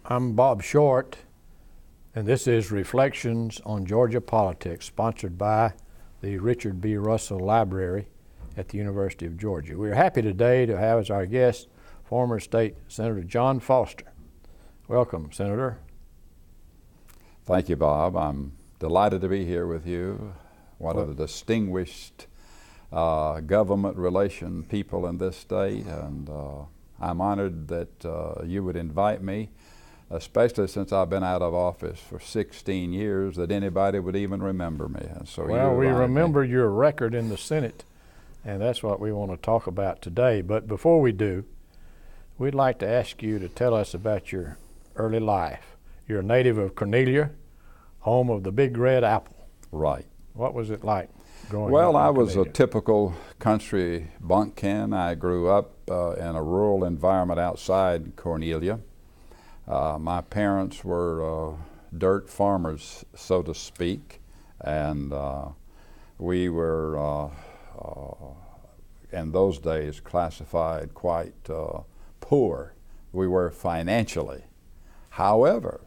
I'm Bob Short, and this is Reflections on Georgia Politics, sponsored by the Richard B. Russell Library at the University of Georgia. We're happy today to have as our guest former State Senator John Foster. Welcome, Senator. Thank you, Bob. I'm delighted to be here with you, one of the distinguished government relation people in this state, and I'm honored that you would invite me, especially since I've been out of office for 16 years, that anybody would even remember me. And so well, we remember your record in the Senate, and that's what we want to talk about today. But before we do, we'd like to ask you to tell us about your early life. You're a native of Cornelia, home of the Big Red Apple. Right. What was it like growing up? Well, I was a typical country bumpkin. I grew up in a rural environment outside Cornelia. My parents were dirt farmers, so to speak, and we were, in those days, classified quite poor. We were financially. However,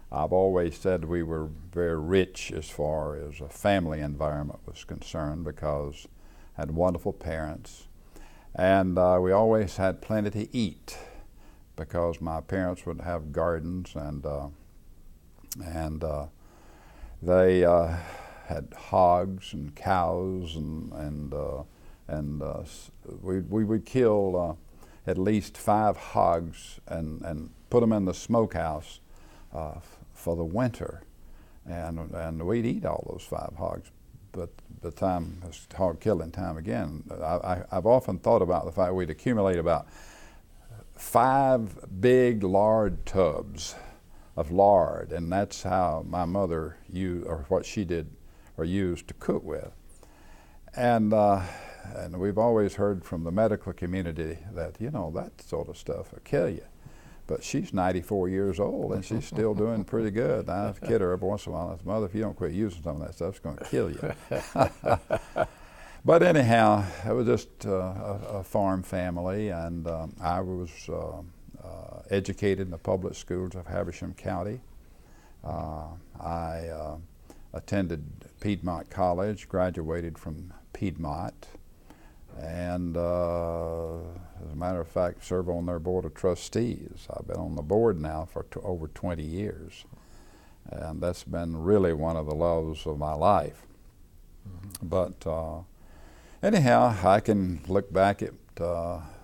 I've always said we were very rich as far as a family environment was concerned, because I had wonderful parents, and we always had plenty to eat, because my parents would have gardens, and they had hogs and cows, and we would kill at least 5 hogs and put them in the smokehouse for the winter, and we'd eat all those 5 hogs. But the time was hog killing time again. I've often thought about the fact we'd accumulate about 5 big lard tubs of lard, and that's how my mother used, or what she did or used to cook with. And we've always heard from the medical community that, you know, that sort of stuff will kill you. But she's 94 years old, and she's still doing pretty good. I kid her every once in a while. I said, "Mother, if you don't quit using some of that stuff, it's going to kill you." But anyhow, it was just a farm family, and I was educated in the public schools of Habersham County. I attended Piedmont College, graduated from Piedmont, and as a matter of fact, serve on their board of trustees. I've been on the board now for over 20 years, and that's been really one of the loves of my life. Mm-hmm. But anyhow, I can look back at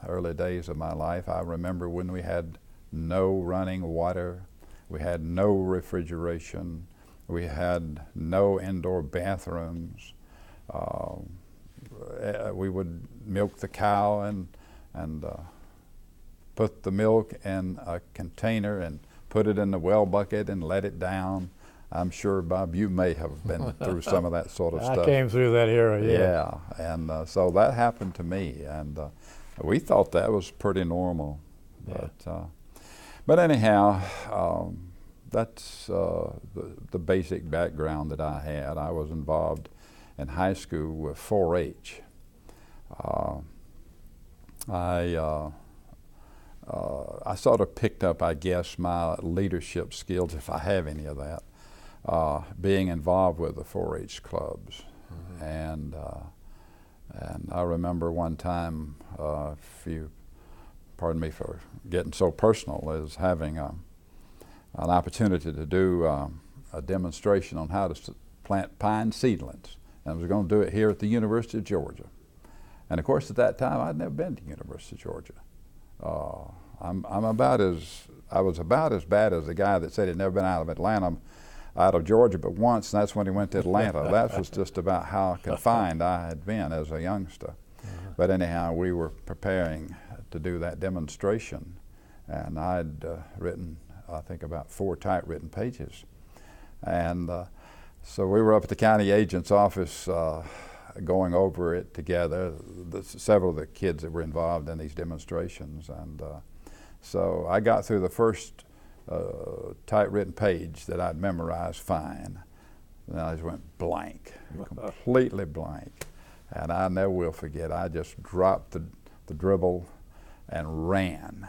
early days of my life. I remember when we had no running water, we had no refrigeration, we had no indoor bathrooms. We would milk the cow and put the milk in a container and put it in the well bucket and let it down. I'm sure, Bob, you may have been through some of that sort of stuff. I came through that era, yeah. Yeah, and so that happened to me, and we thought that was pretty normal. Yeah. But anyhow, that's the basic background that I had. I was involved in high school with 4-H. I sort of picked up, I guess, my leadership skills, if I have any of that, being involved with the 4-H clubs. Mm-hmm. And I remember one time, if you pardon me for getting so personal, is having an opportunity to do a demonstration on how to plant pine seedlings. And I was going to do it here at the University of Georgia. And of course, at that time, I'd never been to the University of Georgia. I was about as bad as the guy that said he'd never been out of Georgia but once, and that's when he went to Atlanta. That was just about how confined I had been as a youngster. Mm-hmm. But anyhow, we were preparing to do that demonstration, and I'd written, I think, about 4 typewritten pages. And so we were up at the county agent's office going over it together, several of the kids that were involved in these demonstrations. And so I got through the first typewritten page that I'd memorized fine. And I just went blank, completely blank. And I never will forget, I just dropped the dribble and ran.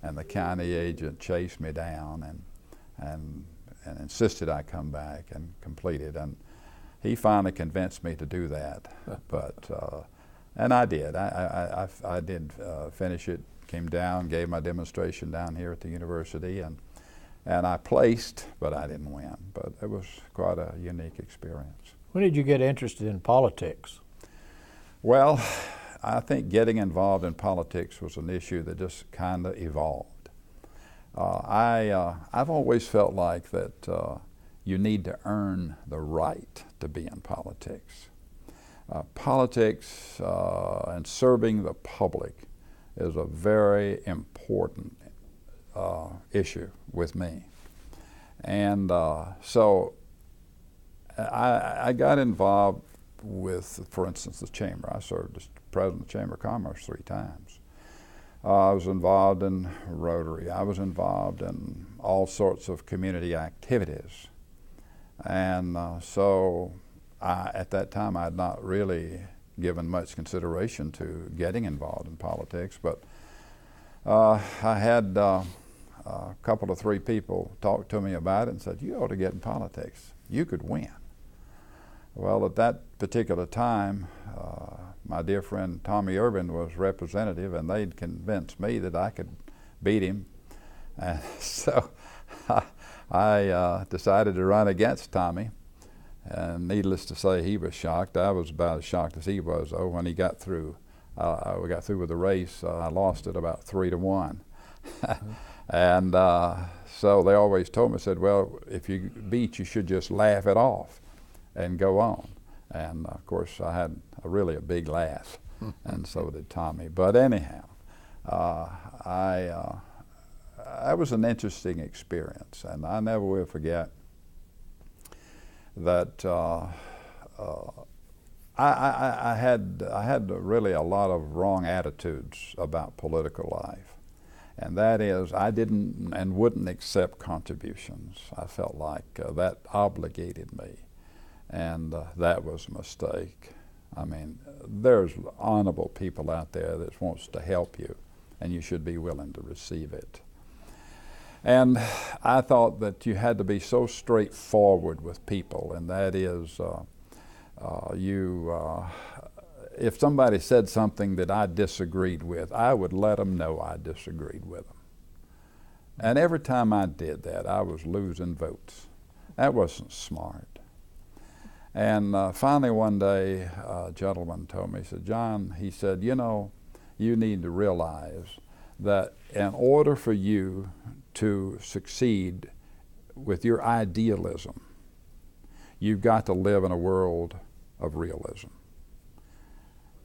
and the county agent chased me down and insisted I come back and complete it. And he finally convinced me to do that. And I did. I did finish it, came down, gave my demonstration down here at the university, and I placed, but I didn't win. But it was quite a unique experience. When did you get interested in politics? Well, I think getting involved in politics was an issue that just kind of evolved. I've always felt like that you need to earn the right to be in politics. Politics and serving the public is a very important issue with me. And so I got involved with, for instance, the Chamber. I served as president of the Chamber of Commerce 3 times. I was involved in Rotary. I was involved in all sorts of community activities. And so at that time, I had not really given much consideration to getting involved in politics, but I had a couple of 3 people talk to me about it and said, you ought to get in politics. You could win. Well, at that particular time, my dear friend Tommy Irvin was representative, and they'd convinced me that I could beat him. And so I decided to run against Tommy. And needless to say, he was shocked. I was about as shocked as he was, though. When he got through, we got through with the race, I lost it about 3-1. And so they always told me, said, well, if you beat, you should just laugh it off and go on. And of course, I had really a big laugh, and so did Tommy. But anyhow, it was an interesting experience, and I never will forget that I had really a lot of wrong attitudes about political life. And that is, I didn't and wouldn't accept contributions. I felt like that obligated me. And that was a mistake. I mean, there's honorable people out there that wants to help you, and you should be willing to receive it. And I thought that you had to be so straightforward with people, and that is, if somebody said something that I disagreed with, I would let them know I disagreed with them. And every time I did that, I was losing votes. That wasn't smart. And finally one day, a gentleman told me, he said, John, he said, you know, you need to realize that in order for you to succeed with your idealism, you've got to live in a world of realism.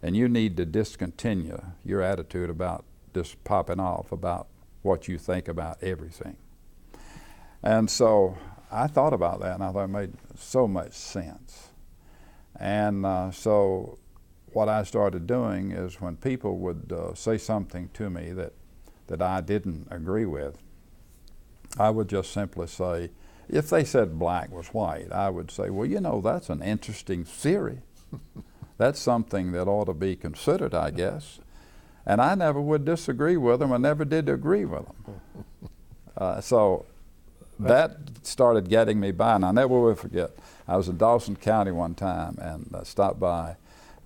And you need to discontinue your attitude about just popping off about what you think about everything. And so I thought about that, and I thought it made so much sense. And so what I started doing is when people would say something to me that I didn't agree with, I would just simply say, if they said black was white, I would say, well, you know, that's an interesting theory. That's something that ought to be considered, I guess. And I never would disagree with them. I never did agree with them. So that started getting me by. And I never will forget, I was in Dawson County one time and stopped by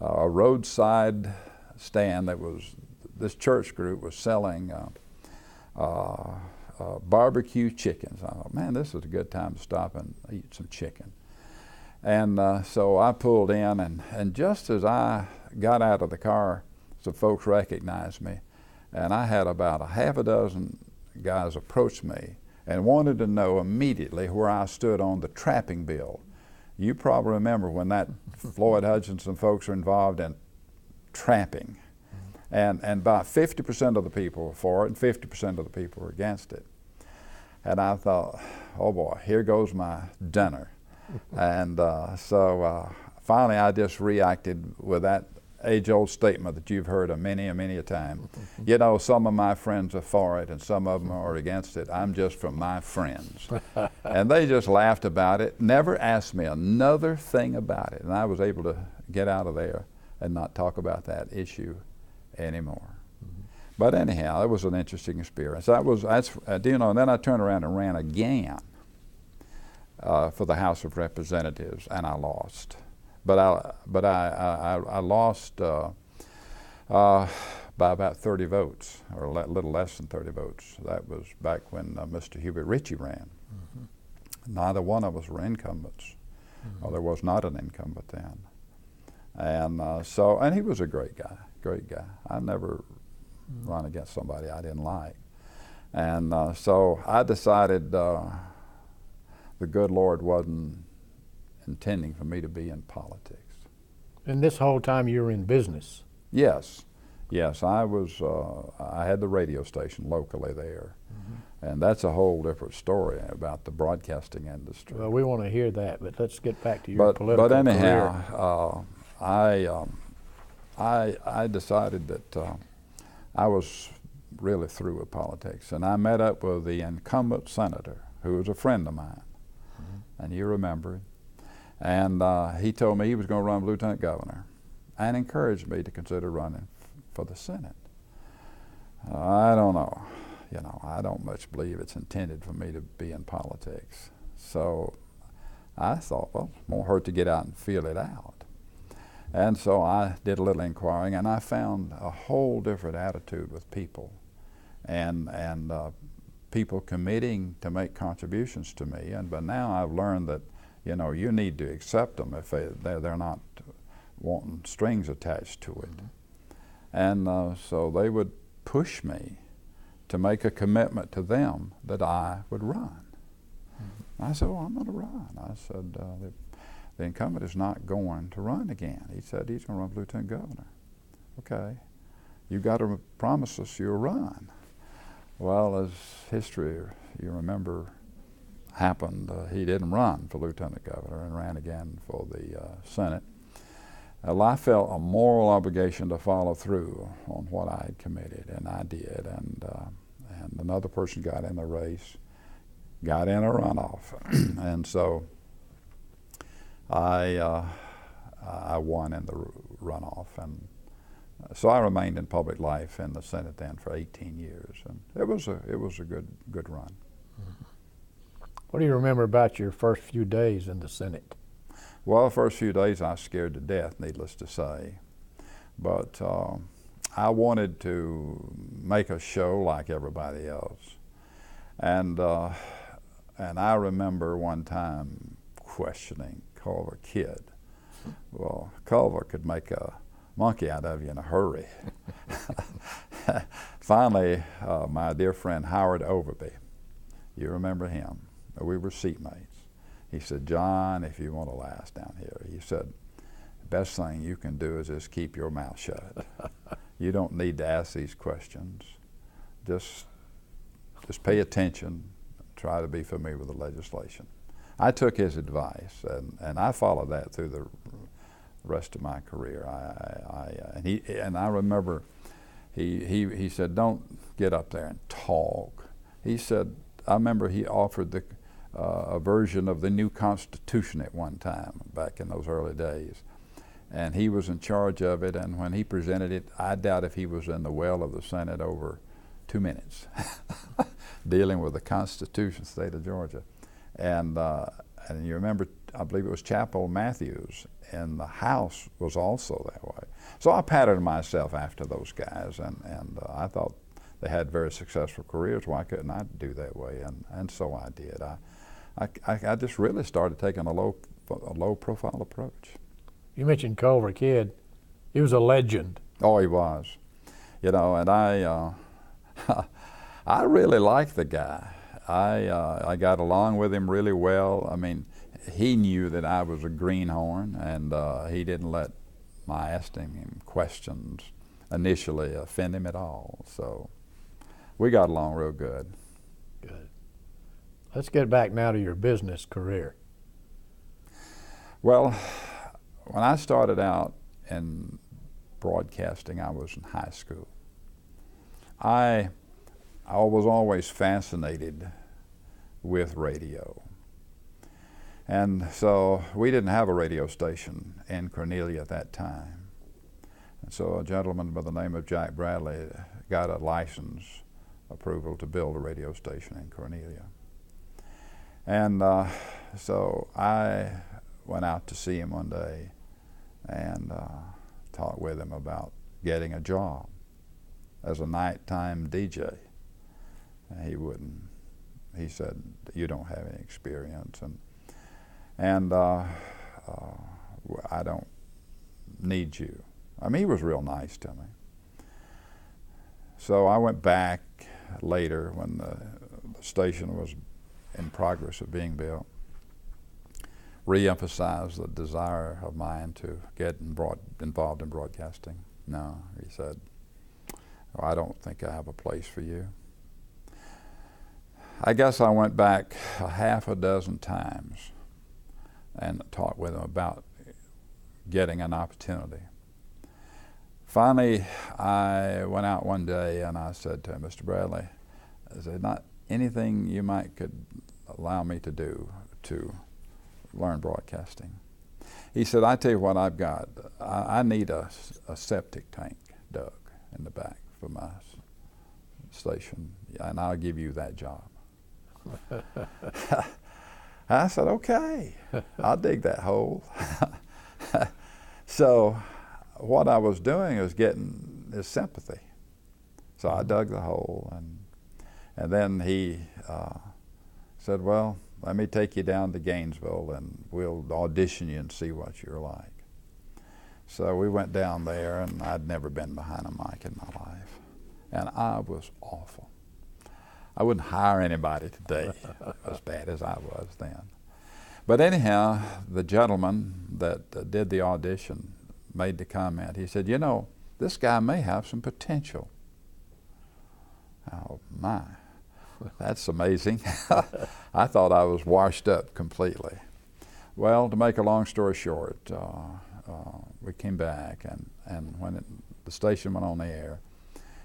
a roadside stand that was, this church group was selling barbecue chickens. I thought, man, this is a good time to stop and eat some chicken. And so I pulled in, and just as I got out of the car, some folks recognized me, and I had about a half a dozen guys approach me and wanted to know immediately where I stood on the trapping bill. You probably remember when that Floyd Hutchinson folks are involved in trapping, and about 50% of the people were for it and 50% of the people were against it. And I thought, oh boy, here goes my dinner. And so finally I just reacted with that age-old statement that you've heard many a time. You know, some of my friends are for it and some of them are against it. I'm just from my friends. And they just laughed about it, never asked me another thing about it. And I was able to get out of there and not talk about that issue anymore. But anyhow, it was an interesting experience. And then I turned around and ran again for the House of Representatives, and I lost. But I lost by about 30 votes, or a little less than 30 votes. That was back when Mr. Hubert Ritchie ran. Mm-hmm. Neither one of us were incumbents. Mm-hmm. Or there was not an incumbent then. And and he was a great guy. I never run against somebody I didn't like. And so I decided the good Lord wasn't intending for me to be in politics. And this whole time you were in business? Yes. I was. I had the radio station locally there, and that's a whole different story about the broadcasting industry. Well, we want to hear that, but let's get back to your political career. But anyhow, I decided that I was really through with politics, and I met up with the incumbent senator, who was a friend of mine, and you remember him. And he told me he was going to run for lieutenant governor, and encouraged me to consider running for the Senate. I don't know. I don't much believe it's intended for me to be in politics. So I thought, well, it won't hurt to get out and feel it out. And so I did a little inquiring, and I found a whole different attitude with people, and people committing to make contributions to me. But now I've learned that you need to accept them if they're not wanting strings attached to it. And so they would push me to make a commitment to them that I would run. I said, well, I'm going to run. I said, the incumbent is not going to run again. He said he's going to run for lieutenant governor. Okay, you've got to promise us you'll run. Well, as history, you remember, happened, he didn't run for lieutenant governor and ran again for the Senate. Well, I felt a moral obligation to follow through on what I had committed, and I did. And another person got in the race, got in a runoff, and so I won in the runoff, and so I remained in public life in the Senate then for 18 years, and it was a good run. What do you remember about your first few days in the Senate? Well, the first few days I was scared to death, needless to say. But I wanted to make a show like everybody else. And I remember one time questioning Culver Kidd. Well, Culver could make a monkey out of you in a hurry. Finally, my dear friend Howard Overby, you remember him, we were seatmates. He said, John, if you want to last down here, he said, the best thing you can do is just keep your mouth shut. You don't need to ask these questions. Just pay attention, try to be familiar with the legislation. I took his advice, and I followed that through the rest of my career. And I remember he said, don't get up there and talk. He said, I remember he offered a version of the new Constitution at one time, back in those early days. And he was in charge of it, and when he presented it, I doubt if he was in the well of the Senate over 2 minutes, dealing with the Constitution of the state of Georgia. And you remember, I believe it was Chappell Matthews, and the House was also that way. So I patterned myself after those guys, and I thought they had very successful careers. Why couldn't I do that way? And so I did. I just really started taking a low profile approach. You mentioned Culver Kidd. He was a legend. Oh, he was. And I really liked the guy. I got along with him really well. I mean, he knew that I was a greenhorn, and he didn't let my asking him questions initially offend him at all. So we got along real good. Good. Let's get back now to your business career. Well, when I started out in broadcasting, I was in high school. I was always fascinated with radio. And so we didn't have a radio station in Cornelia at that time. And so a gentleman by the name of Jack Bradley got a license approval to build a radio station in Cornelia. And so I went out to see him one day and talked with him about getting a job as a nighttime DJ. And he wouldn't. He said, "You don't have any experience, and I don't need you." I mean, he was real nice to me. So I went back later when the station was in progress of being built, re-emphasized the desire of mine to get involved in broadcasting. "No," he said, "Oh, I don't think I have a place for you." I guess I went back a half a dozen times and talked with him about getting an opportunity. Finally, I went out one day and I said to him, "Mr. Bradley, is there not anything you could allow me to do to learn broadcasting?" He said, "I tell you what I've got. I need a septic tank dug in the back for my station, and I'll give you that job." I said, "Okay, I'll dig that hole." So what I was doing was getting his sympathy. So I dug the hole, and then he said, "Well, let me take you down to Gainesville and we'll audition you and see what you're like." So we went down there, and I'd never been behind a mic in my life, and I was awful. I wouldn't hire anybody today as bad as I was then. But anyhow, the gentleman that did the audition made the comment. He said, "You know, this guy may have some potential." Oh my, that's amazing. I thought I was washed up completely. Well, to make a long story short, we came back, and when the station went on the air,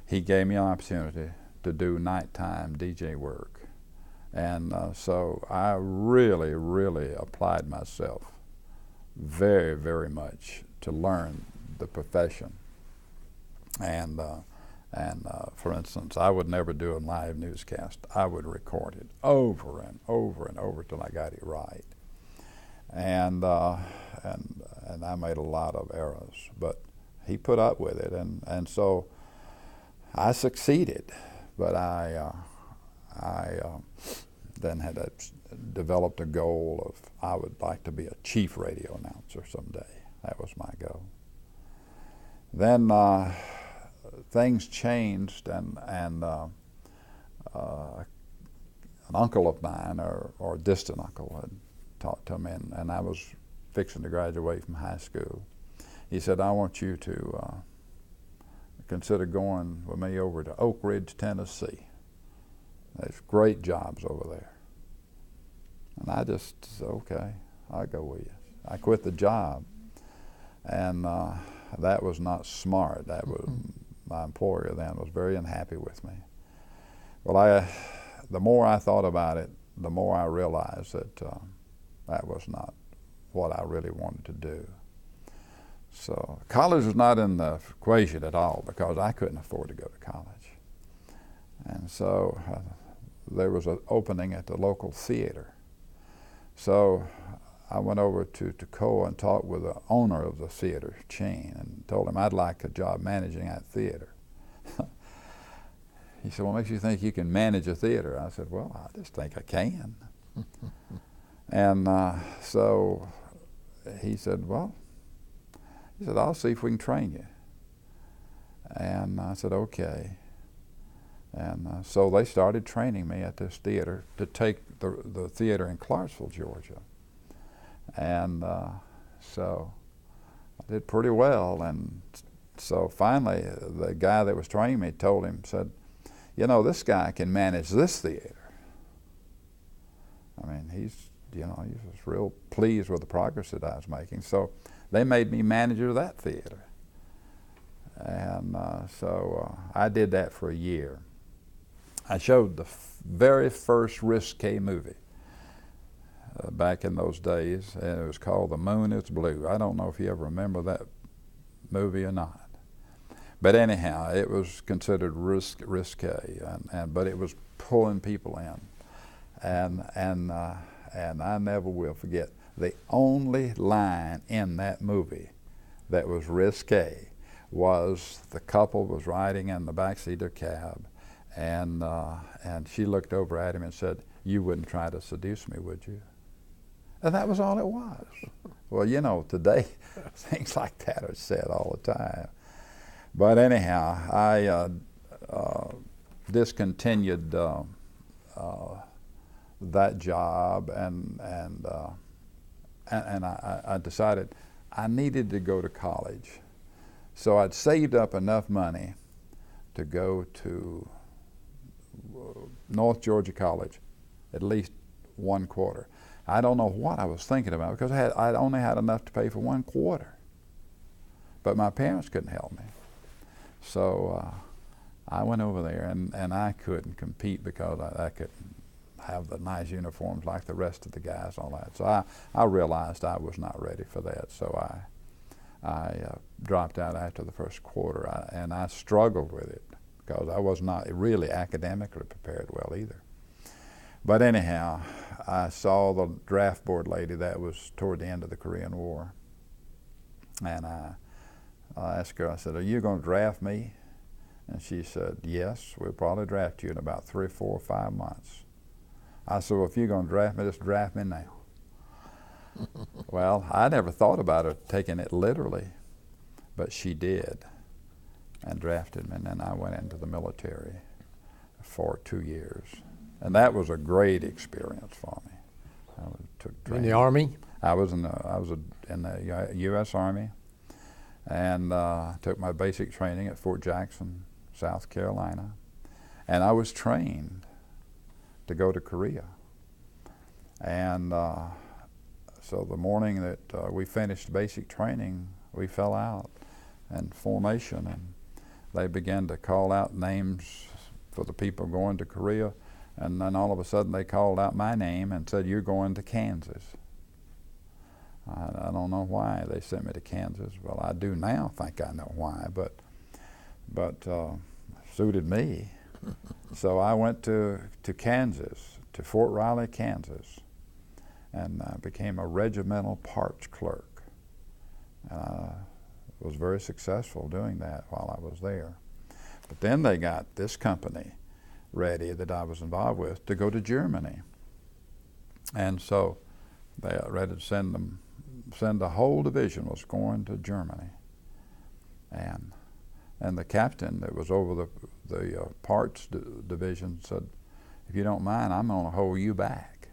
he gave me an opportunity to do nighttime DJ work. And so I really, really applied myself very, very much to learn the profession. And for instance, I would never do a live newscast. I would record it over and over and over till I got it right. And I made a lot of errors, but he put up with it, and so I succeeded. But I then had developed a goal of I would like to be a chief radio announcer someday. That was my goal. Then things changed, and an uncle of mine, or a distant uncle, had talked to me, and I was fixing to graduate from high school. He said, "I want you to consider going with me over to Oak Ridge, Tennessee. There's great jobs over there." And I just said, "Okay, I'll go with you." I quit the job, and that was not smart. That was my employer then was very unhappy with me. Well, the more I thought about it, the more I realized that that was not what I really wanted to do. So college was not in the equation at all because I couldn't afford to go to college. And so there was an opening at the local theater. So I went over to Toccoa and talked with the owner of the theater chain and told him I'd like a job managing that theater. He said, "What makes you think you can manage a theater?" I said, "Well, I just think I can." And so he said, "I'll see if we can train you." And I said, "Okay." And so they started training me at this theater to take the theater in Clarksville, Georgia. And so I did pretty well. And so finally, the guy that was training me said, "You know, this guy can manage this theater." I mean, he was real pleased with the progress that I was making. So they made me manager of that theater. And so I did that for a year. I showed the very first risque movie back in those days, and it was called The Moon is Blue. I don't know if you ever remember that movie or not. But anyhow, it was considered risque, but it was pulling people in, and I never will forget the only line in that movie that was risque was the couple was riding in the backseat of their cab, and she looked over at him and said, "You wouldn't try to seduce me, would you?" And that was all it was. Well, you know, today things like that are said all the time. But anyhow, I discontinued that job, and I decided I needed to go to college. So I'd saved up enough money to go to North Georgia College, at least 1 quarter. I don't know what I was thinking about, because I only had enough to pay for 1 quarter. But my parents couldn't help me. So I went over there, and I couldn't compete because I couldn't have the nice uniforms like the rest of the guys and all that. So I realized I was not ready for that. So I dropped out after the first quarter, and I struggled with it because I was not really academically prepared well either. But anyhow, I saw the draft board lady. That was toward the end of the Korean War. And I asked her, I said, "Are you going to draft me?" And she said, "Yes, we'll probably draft you in about 3, 4, or 5 months." I said, "Well, if you're going to draft me, just draft me now." Well, I never thought about her taking it literally, but she did and drafted me. And then I went into the military for 2 years. And that was a great experience for me. I took training. In the Army? I was in the U.S. Army, and took my basic training at Fort Jackson, South Carolina. And I was trained to go to Korea. And so the morning that we finished basic training, we fell out in formation, and they began to call out names for the people going to Korea. And then all of a sudden they called out my name and said, "You're going to Kansas." I don't know why they sent me to Kansas. Well, I do now think I know why, but suited me. So I went to Kansas, to Fort Riley, Kansas, and became a regimental parts clerk. Was very successful doing that while I was there. But then they got this company ready that I was involved with to go to Germany. And so they were ready to send the whole division was going to Germany. And the captain that was over the parts division said, "If you don't mind, I'm going to hold you back."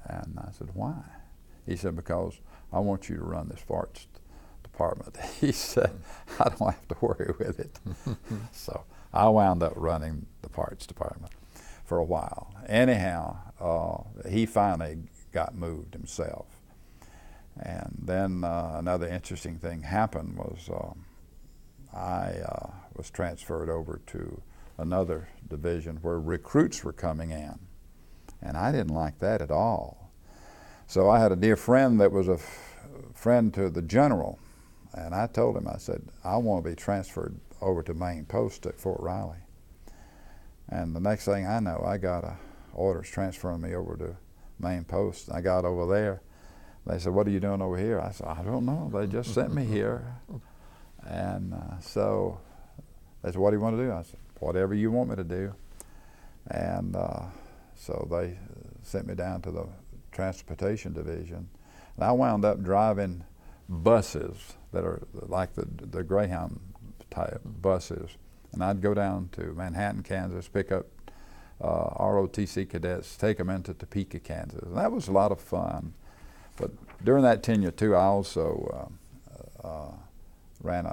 And I said, "Why?" He said, "Because I want you to run this parts department." He said, "I don't have to worry with it." So I wound up running the parts department for a while. Anyhow, he finally got moved himself. And then another interesting thing happened was I was transferred over to another division where recruits were coming in. And I didn't like that at all. So I had a dear friend that was a friend to the general. And I told him, I said, "I want to be transferred over to main post at Fort Riley." And the next thing I know, I got orders transferring me over to main post. I got over there. They said, "What are you doing over here?" I said, "I don't know. They just sent me here." And so they said, "What do you want to do?" I said, "Whatever you want me to do." And so they sent me down to the transportation division. And I wound up driving buses that are like the Greyhound type buses. And I'd go down to Manhattan, Kansas, pick up ROTC cadets, take them into Topeka, Kansas. And that was a lot of fun. But during that tenure too, I also ran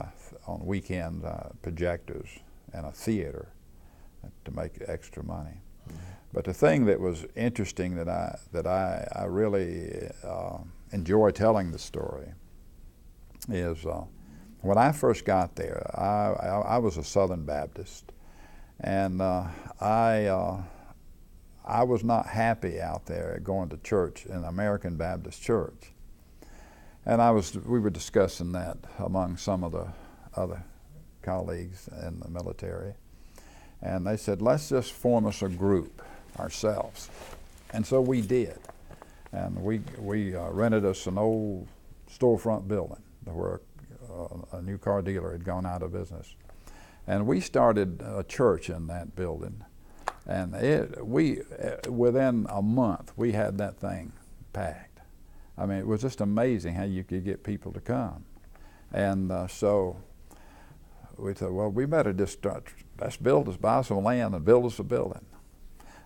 on weekends projectors and a theater to make extra money. But the thing that was interesting that I really enjoy telling the story is when I first got there, I was a Southern Baptist, and I was not happy out there going to church in American Baptist Church. And we were discussing that among some of the other colleagues in the military. And they said, let's just form us a group ourselves. And so we did. And we rented us an old storefront building where a new car dealer had gone out of business. And we started a church in that building. And within a month, we had that thing packed. I mean, it was just amazing how you could get people to come. And so we said, well, we better just buy some land and build us a building.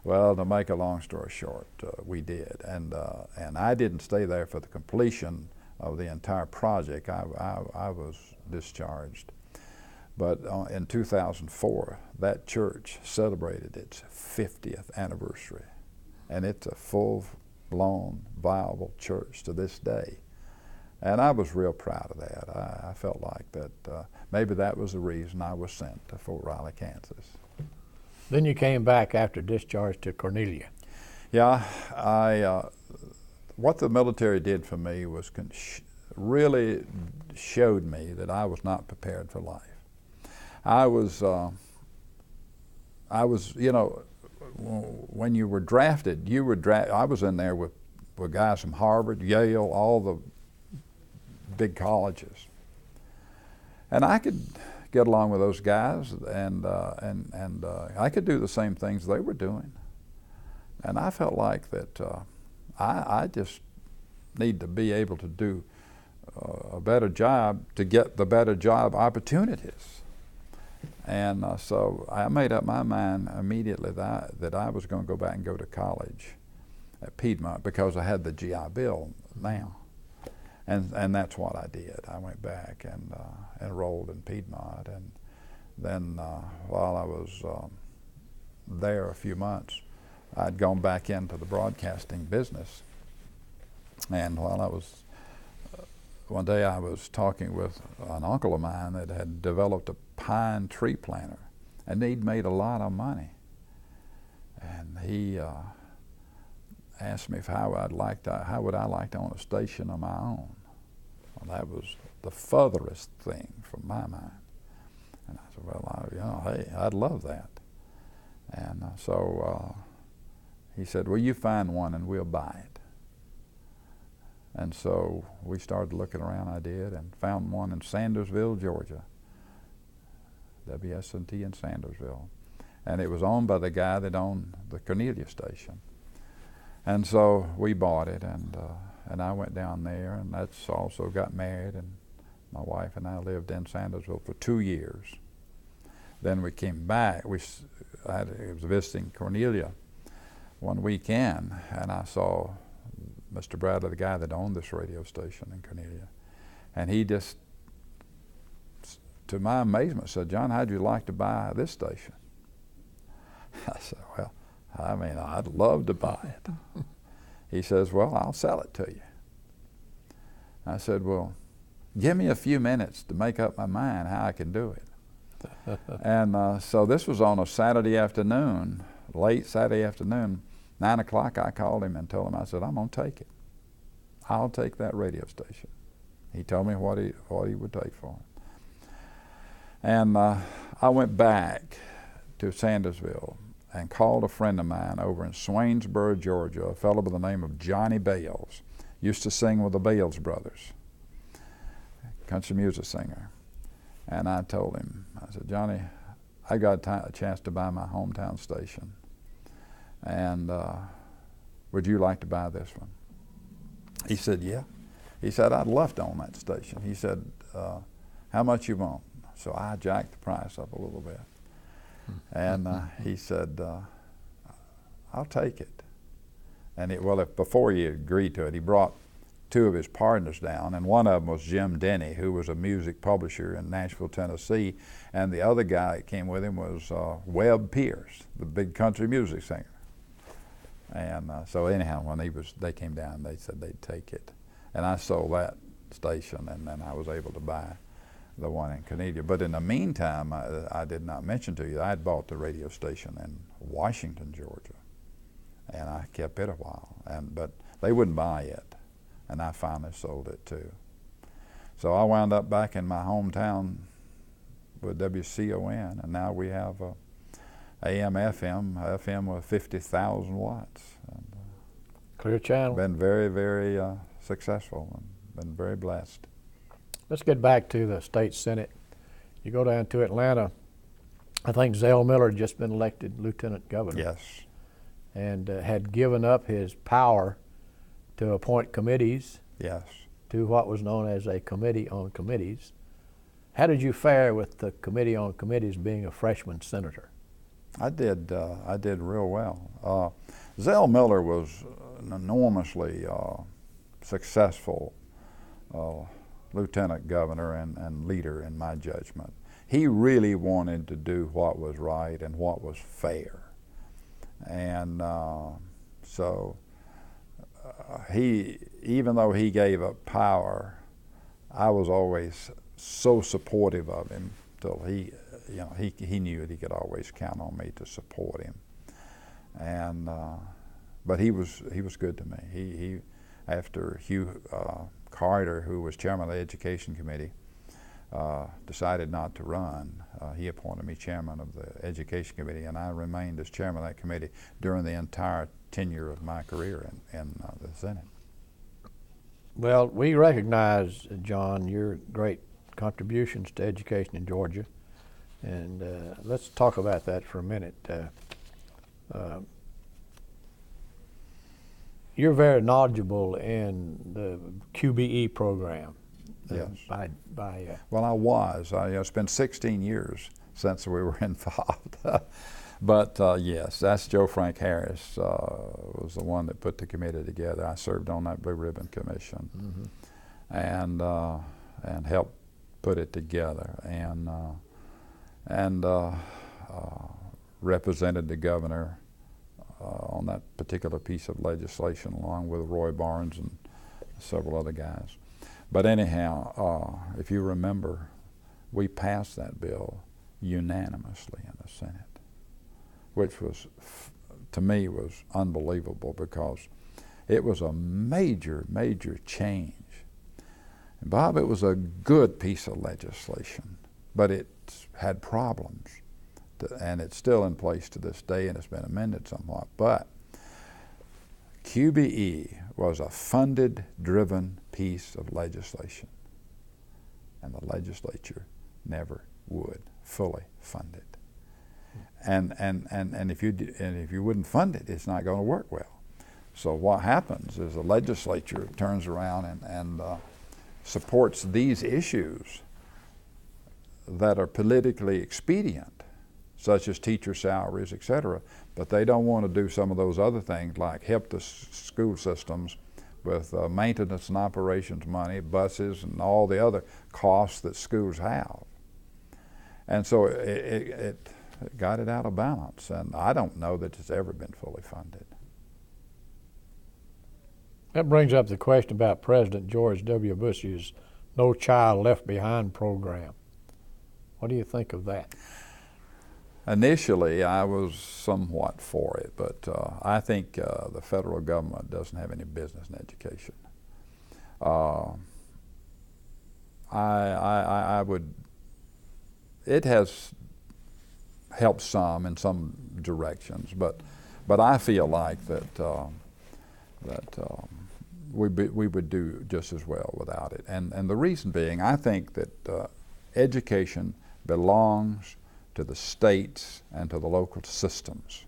Well, to make a long story short, we did. And I didn't stay there for the completion of the entire project. I was discharged. But in 2004, that church celebrated its 50th anniversary. And it's a full-blown, viable church to this day. And I was real proud of that. I felt like that maybe that was the reason I was sent to Fort Riley, Kansas. Then you came back after discharge to Cornelia. Yeah, what the military did for me was really showed me that I was not prepared for life. I was, you know, when you were drafted, I was in there with guys from Harvard, Yale, all the big colleges. And I could get along with those guys, and I could do the same things they were doing. And I felt like that I just need to be able to do a better job to get the better job opportunities. And so I made up my mind immediately that I was going to go back and go to college at Piedmont because I had the GI Bill now. And that's what I did. I went back and enrolled in Piedmont. And then while I was there a few months, I'd gone back into the broadcasting business. And while I was, one day I was talking with an uncle of mine that had developed a pine tree planter, and he'd made a lot of money. And he asked me how would I like to own a station of my own. Well, that was the furthest thing from my mind. And I said, well, hey, I'd love that. And so he said, well, you find one and we'll buy it. And so we started looking around, I did, and found one in Sandersville, Georgia, WSNT in Sandersville. And it was owned by the guy that owned the Cornelia station. And so we bought it, and I went down there, and that's also got married, and my wife and I lived in Sandersville for 2 years. Then we came back. I was visiting Cornelia one weekend, and I saw Mr. Bradley, the guy that owned this radio station in Cornelia, and he just, to my amazement, said, John, how'd you like to buy this station? I said, well, I mean, I'd love to buy it. He says, well, I'll sell it to you. I said, well, give me a few minutes to make up my mind how I can do it. And so this was on a Saturday afternoon, late Saturday afternoon, 9 o'clock. I called him and told him, I said, I'm going to take it. I'll take that radio station. He told me what he would take for it. And I went back to Sandersville and called a friend of mine over in Swainsboro, Georgia, a fellow by the name of Johnny Bales. Used to sing with the Bales brothers, country music singer. And I told him, I said, Johnny, I got a chance to buy my hometown station. And would you like to buy this one? He said, yeah. He said, I'd love to own that station. He said, how much you want? So I jacked the price up a little bit. And he said, I'll take it. And before he agreed to it, he brought 2 of his partners down, and one of them was Jim Denny, who was a music publisher in Nashville, Tennessee, and the other guy that came with him was Webb Pierce, the big country music singer. And so anyhow, when they came down, they said they'd take it. And I sold that station, and then I was able to buy the one in Cornelia. But in the meantime, I did not mention to you, I had bought the radio station in Washington, Georgia. And I kept it a while, but they wouldn't buy it. And I finally sold it too. So I wound up back in my hometown with WCON, and now we have AM, FM with 50,000 watts. And, Clear channel. been very, very successful and been very blessed. Let's get back to the state senate. You go down to Atlanta. I think Zell Miller had just been elected lieutenant governor. Yes. And had given up his power to appoint committees. Yes. To what was known as a committee on committees. How did you fare with the committee on committees being a freshman senator? I did real well. Zell Miller was an enormously successful lieutenant governor and leader in my judgment. He really wanted to do what was right and what was fair. And so even though he gave up power, I was always so supportive of him till he knew that he could always count on me to support him. And but he was good to me. He after Hugh Carter, who was chairman of the Education Committee, decided not to run, he appointed me chairman of the Education Committee, and I remained as chairman of that committee during the entire tenure of my career in the Senate. Well, we recognize, John, your great contributions to education in Georgia, and let's talk about that for a minute. You're very knowledgeable in the QBE program. Yes. Well, I was. It's been 16 years since we were involved. But yes, that's Joe Frank Harris was the one that put the committee together. I served on that Blue Ribbon Commission, and helped put it together, and represented the governor on that particular piece of legislation, along with Roy Barnes and several other guys. But anyhow, if you remember, we passed that bill unanimously in the Senate, which was, to me, was unbelievable, because it was a major, major change. And Bob, it was a good piece of legislation, but it had problems, and it's still in place to this day, and it's been amended somewhat. But QBE was a funded-driven piece of legislation, and the legislature never would fully fund it. And if you wouldn't fund it, it's not going to work well. So what happens is the legislature turns around and supports these issues that are politically expedient, such as teacher salaries, etc. But they don't want to do some of those other things, like help the school systems with maintenance and operations money, buses, and all the other costs that schools have. And so it got it out of balance, and I don't know that it's ever been fully funded. That brings up the question about President George W. Bush's No Child Left Behind program. What do you think of that? Initially, I was somewhat for it, but I think the federal government doesn't have any business in education. It has helped some in some directions, but I feel like that we would do just as well without it. And the reason being, I think that education belongs to the states and to the local systems.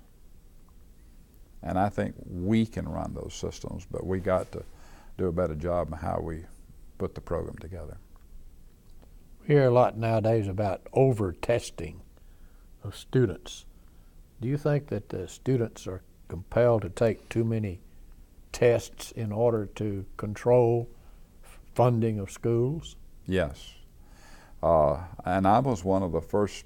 And I think we can run those systems, but we got to do a better job in how we put the program together. We hear a lot nowadays about over-testing of students. Do you think that the students are compelled to take too many tests in order to control funding of schools? Yes. And I was one of the first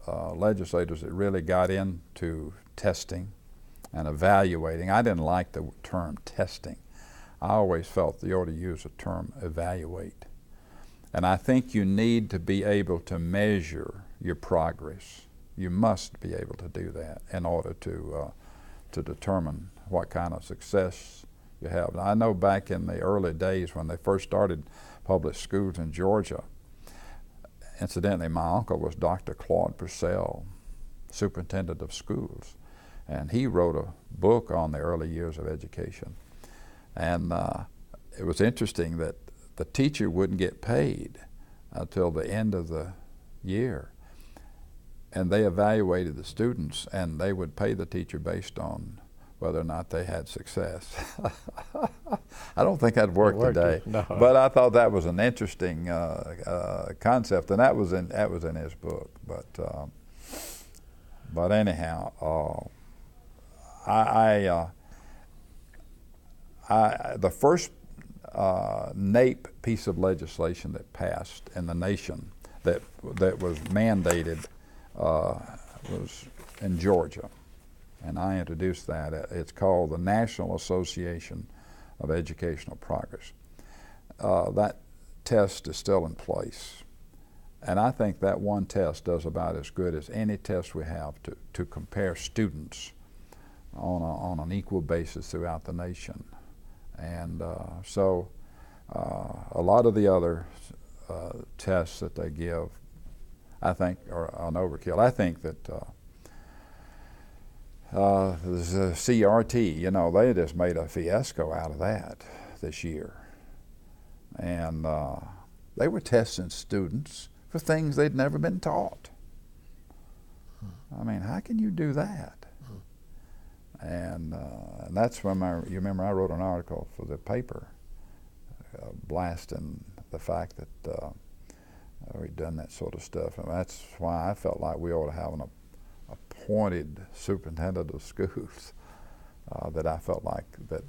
legislators that really got into testing and evaluating. I didn't like the term testing. I always felt they ought to use the term evaluate. And I think you need to be able to measure your progress. You must be able to do that in order to determine what kind of success you have. Now, I know back in the early days when they first started public schools in Georgia, Incidentally, my uncle was Dr. Claude Purcell, superintendent of schools, and he wrote a book on the early years of education. And it was interesting that the teacher wouldn't get paid until the end of the year. And they evaluated the students, and they would pay the teacher based on whether or not they had success. I don't think that'd work today, no. But I thought that was an interesting concept, and that was in his book. But anyhow, the first NAEP piece of legislation that passed in the nation that was mandated was in Georgia, and I introduced that. It's called the National Association of Educational Progress. That test is still in place, and I think that one test does about as good as any test we have to compare students on an equal basis throughout the nation. And so a lot of the other tests that they give, I think, are an overkill. I think that the CRT, you know, they just made a fiasco out of that this year. And they were testing students for things they'd never been taught. I mean, how can you do that? And that's when you remember I wrote an article for the paper blasting the fact that we'd done that sort of stuff. And that's why I felt like we ought to have an appointed superintendent of schools. That I felt like that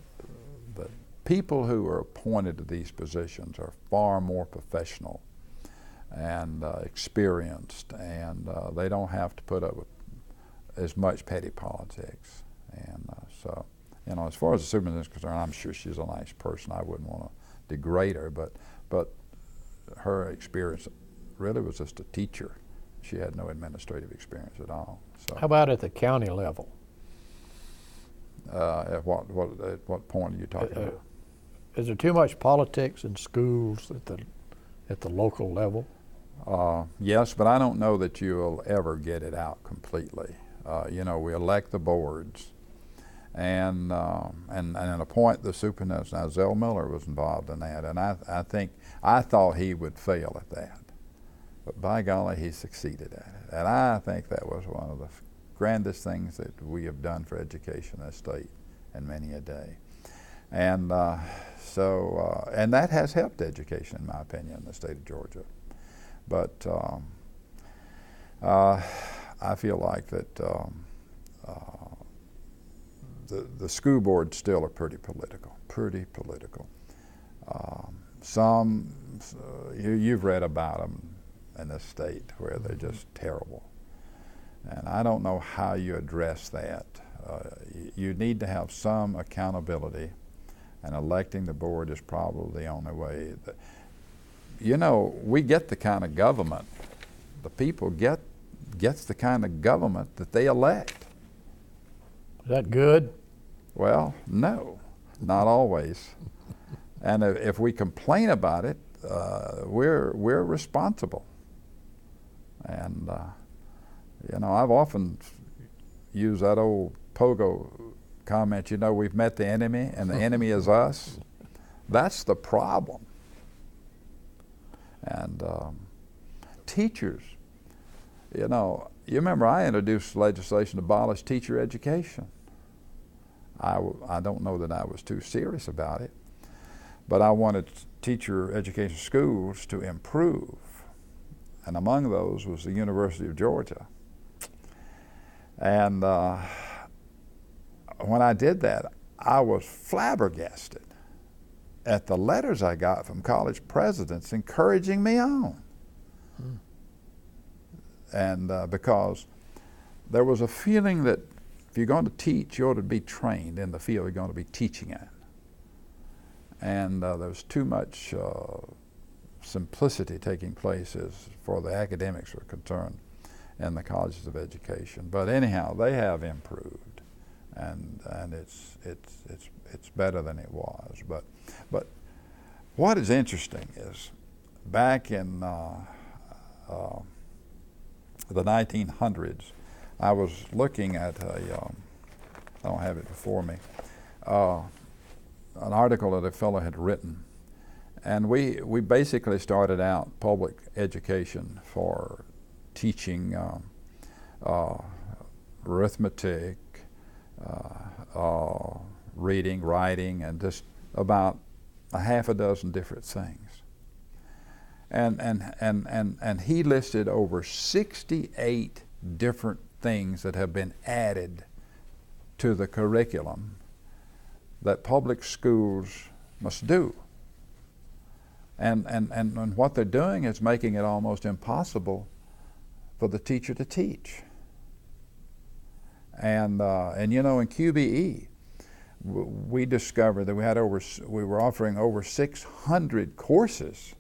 people who are appointed to these positions are far more professional and experienced, and they don't have to put up with as much petty politics. And so, you know, as far as the superintendent is concerned, I'm sure she's a nice person. I wouldn't want to degrade her, but her experience really was just a teacher. She had no administrative experience at all. So, how about at the county level? At what point are you talking about? Is there too much politics in schools at the local level? Yes, but I don't know that you'll ever get it out completely. You know, we elect the boards, and appoint the superintendents. Now, Zell Miller was involved in that, and I thought he would fail at that, but by golly, he succeeded at it. And I think that was one of the grandest things that we have done for education in this state in many a day. And and that has helped education, in my opinion, in the state of Georgia. But I feel like that the school boards still are pretty political. You've read about them in this state where they're just terrible. And I don't know how you address that. You need to have some accountability, and electing the board is probably the only way. You know, we get the kind of government, the people gets the kind of government that they elect. Is that good? Well, no, not always. And if we complain about it, we're responsible. And you know, I've often used that old pogo comment, you know, we've met the enemy and the enemy is us. That's the problem. And teachers, you know, you remember I introduced legislation to abolish teacher education. I don't know that I was too serious about it, but I wanted teacher education schools to improve. And among those was the University of Georgia. And when I did that, I was flabbergasted at the letters I got from college presidents encouraging me on. And because there was a feeling that if you're going to teach, you ought to be trained in the field you're going to be teaching in. And there was too much simplicity taking place as for the academics were concerned in the colleges of education. But anyhow, they have improved, and it's better than it was. But what is interesting is back in the 1900s, I was looking at I don't have it before me, an article that a fellow had written. And we basically started out public education for teaching arithmetic, reading, writing, and just about a half a dozen different things. And he listed over 68 different things that have been added to the curriculum that public schools must do. And what they're doing is making it almost impossible for the teacher to teach. And you know, in QBE, we discovered that we were offering over 600 courses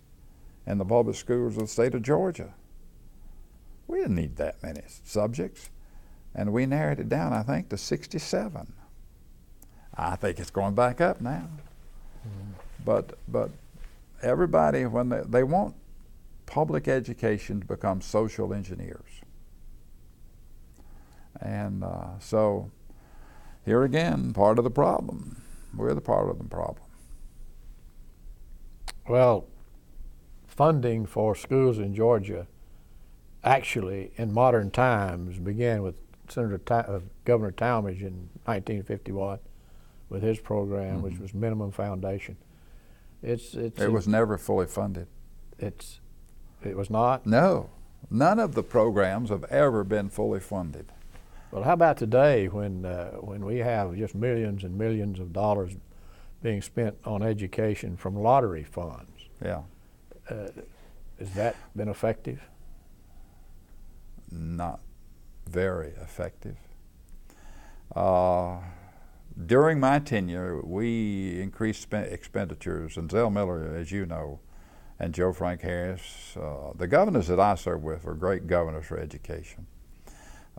in the public schools of the state of Georgia. We didn't need that many subjects, and we narrowed it down, I think, to 67. I think it's going back up now. But everybody, when they want public education to become social engineers. And so here again, part of the problem. We're the part of the problem. Well, funding for schools in Georgia actually in modern times began with Governor Talmadge in 1951 with his program, which was minimum foundation. It was never fully funded. It was not? No. None of the programs have ever been fully funded. Well, how about today when we have just millions and millions of dollars being spent on education from lottery funds? Yeah. Has that been effective? Not very effective. During my tenure, we increased expenditures, and Zell Miller, as you know, and Joe Frank Harris, the governors that I served with were great governors for education.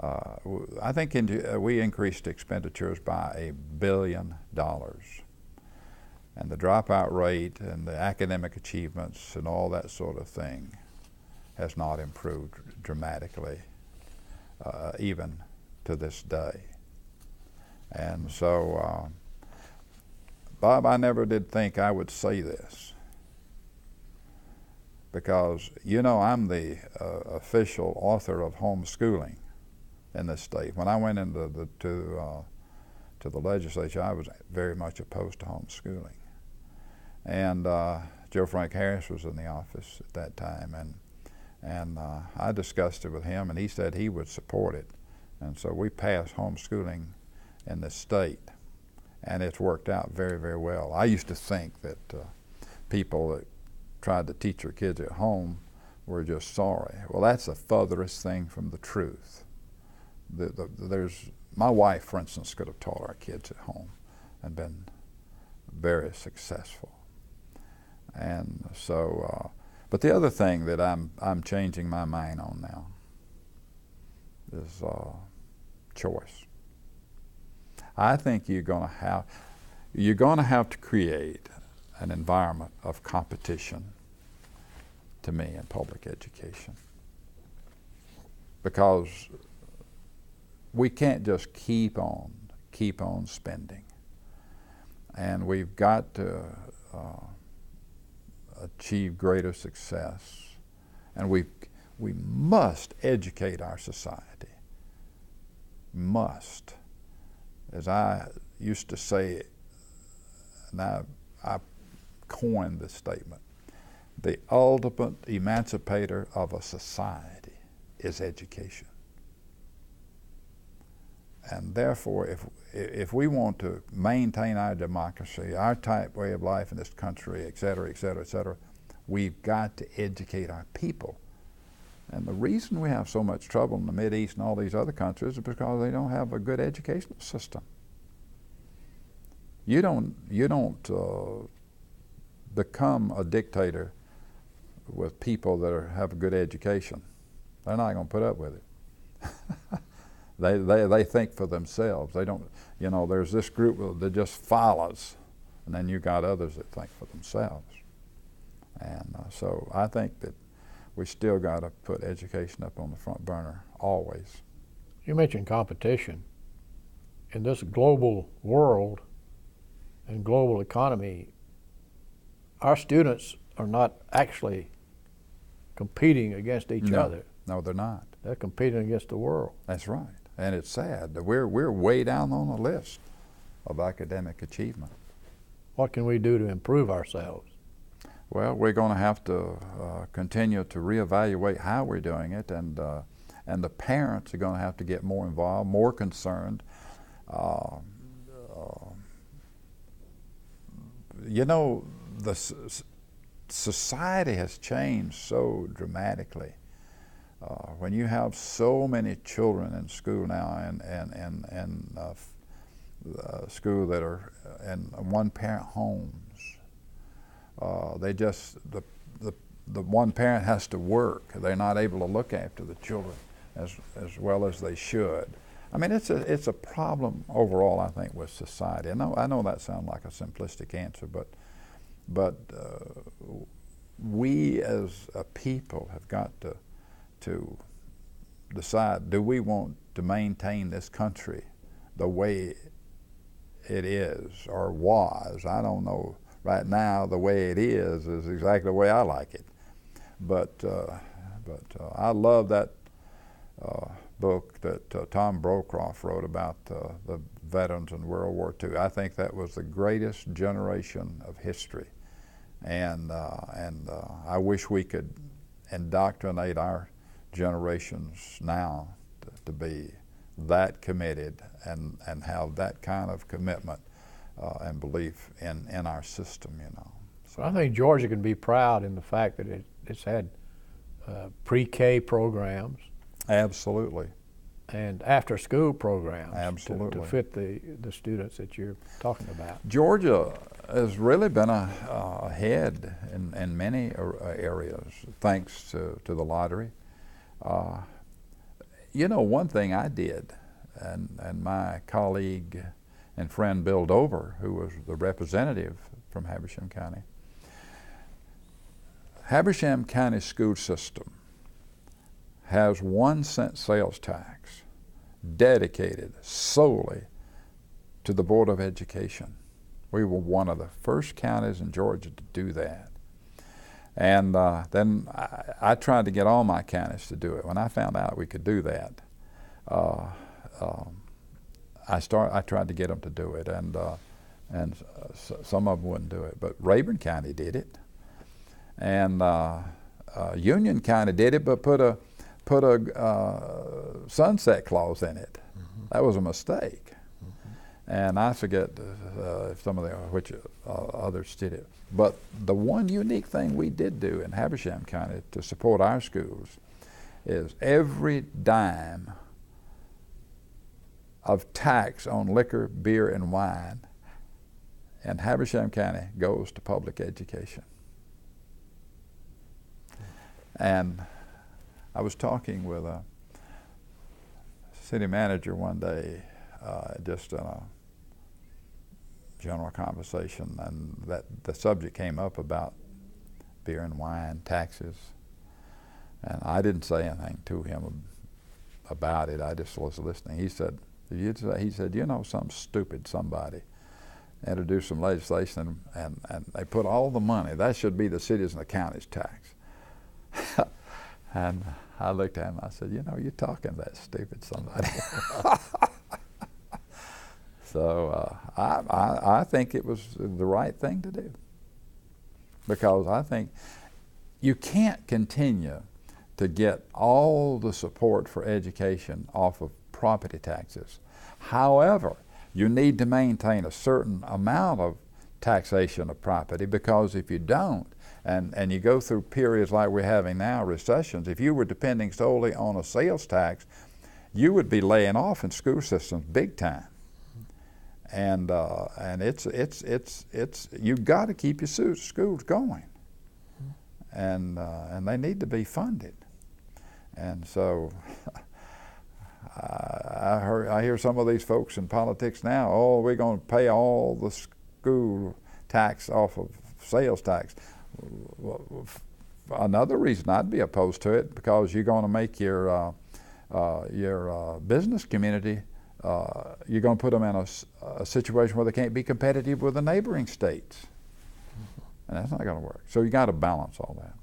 I think we increased expenditures by $1 billion. And the dropout rate and the academic achievements and all that sort of thing has not improved dramatically, even to this day. And so, Bob, I never did think I would say this, because, you know, I'm the official author of homeschooling in this state. When I went into to the legislature, I was very much opposed to homeschooling. And Joe Frank Harris was in the office at that time, and I discussed it with him, and he said he would support it. And so we passed homeschooling in this state, and it's worked out very, very well. I used to think that people that tried to teach their kids at home were just sorry. Well, that's the furthest thing from the truth. My wife, for instance, could have taught our kids at home and been very successful. And so, but the other thing that I'm changing my mind on now is choice. I think you're going to have to create an environment of competition, to me, in public education, because we can't just keep on spending, and we've got to achieve greater success, and we must educate our society. Must. As I used to say, and I coined this statement, the ultimate emancipator of a society is education. And therefore, if we want to maintain our democracy, our type way of life in this country, et cetera, et cetera, et cetera, we've got to educate our people. And the reason we have so much trouble in the Mideast and all these other countries is because they don't have a good educational system. You don't become a dictator with people that have a good education. They're not going to put up with it. They think for themselves. They don't, you know, there's this group that just follows, and then you got others that think for themselves. And so I think that we still got to put education up on the front burner, always. You mentioned competition. In this global world and global economy, our students are not actually competing against each other. No, they're not. They're competing against the world. That's right. And it's sad that we're way down on the list of academic achievement. What can we do to improve ourselves? Well, we're going to have to continue to reevaluate how we're doing it, and the parents are going to have to get more involved, more concerned. You know, the society has changed so dramatically. When you have so many children in school now, and school that are in one-parent homes, the one parent has to work. They're not able to look after the children as well as they should. I mean, it's a problem overall, I think, with society. I know that sounds like a simplistic answer, but we as a people have got to decide, do we want to maintain this country the way it is or was? I don't know. Right now, the way it is exactly the way I like it. But I love that book that Tom Brocroft wrote about the veterans in World War II. I think that was the greatest generation of history, and I wish we could indoctrinate our generations now to be that committed and have that kind of commitment and belief in our system, you know. So I think Georgia can be proud in the fact that it's had pre-K programs. Absolutely. And after-school programs. Absolutely. To fit the students that you're talking about. Georgia has really been ahead in many areas, thanks to the lottery. You know, one thing I did, and my colleague and friend Bill Dover, who was the representative from Habersham County. Habersham County school system has 1 cent sales tax dedicated solely to the Board of Education. We were one of the first counties in Georgia to do that. And then I tried to get all my counties to do it. When I found out we could do that, I tried to get them to do it, and some of them wouldn't do it. But Rayburn County did it, and Union County did it, but put a sunset clause in it. Mm-hmm. That was a mistake, and I forget if some of which others did it. But the one unique thing we did do in Habersham County to support our schools is every dime of tax on liquor, beer, and wine in Habersham County goes to public education. And I was talking with a city manager one day, just in a general conversation, and that the subject came up about beer and wine taxes. And I didn't say anything to him about it. I just was listening. He said, you know, some stupid somebody introduced some legislation and they put all the money, that should be the cities and the counties tax. And I looked at him, I said, you know, you're talking that stupid somebody. So I think it was the right thing to do, because I think you can't continue to get all the support for education off of property taxes. However, you need to maintain a certain amount of taxation of property, because if you don't, and you go through periods like we're having now, recessions, if you were depending solely on a sales tax, you would be laying off in school systems big time. And it's you've got to keep your schools going, and they need to be funded. And so I hear some of these folks in politics now, oh, we're going to pay all the school tax off of sales tax. another reason I'd be opposed to it, because you're going to make your business community, you're going to put them in a situation where they can't be competitive with the neighboring states. And that's not going to work. So you got to balance all that.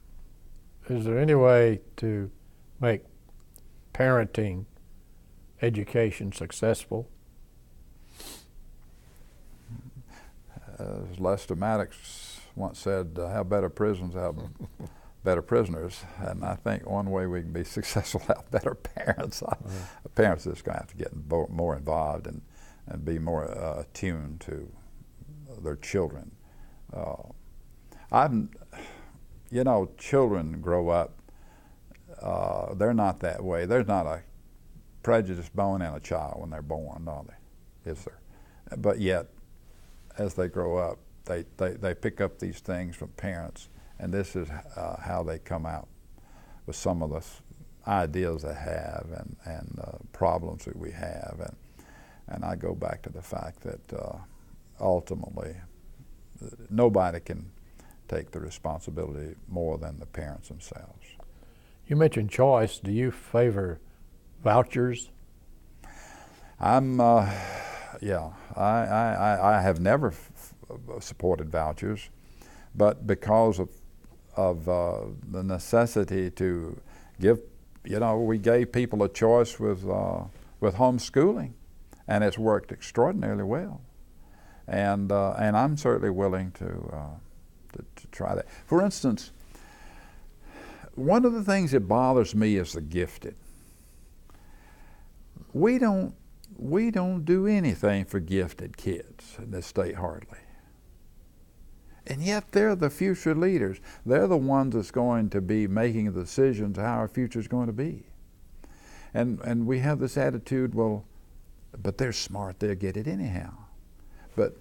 Is there any way to make parenting education successful? As Lester Maddox once said, have better prisons, have better prisoners. And I think one way we can be successful, have better parents. Parents are just going to have to get more involved and be more attuned to their children. Children grow up, they're not that way. There's not a prejudiced bone in a child when they're born, are they? Is there? But yet, as they grow up, they pick up these things from parents, and this is how they come out with some of the ideas they have and problems that we have. And I go back to the fact that ultimately nobody can take the responsibility more than the parents themselves. You mentioned choice. Do you favor vouchers? Yeah, I have never supported vouchers, but because of the necessity to give, we gave people a choice with homeschooling, and it's worked extraordinarily well. And I'm certainly willing to try that. For instance, one of the things that bothers me is the gifted. We don't do anything for gifted kids in this state hardly. And yet they're the future leaders. They're the ones that's going to be making the decisions how our future is going to be. And we have this attitude, well, but they're smart, they'll get it anyhow. But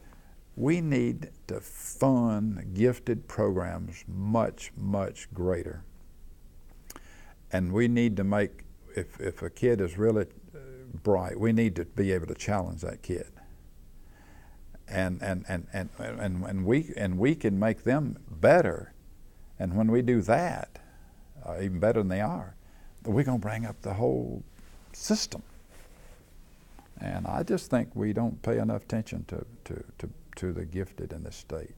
we need to fund gifted programs much, much greater. And we need to make, if a kid is really bright, we need to be able to challenge that kid. And we can make them better. And when we do that, even better than they are, we're going to bring up the whole system. And I just think we don't pay enough attention to the gifted in this state.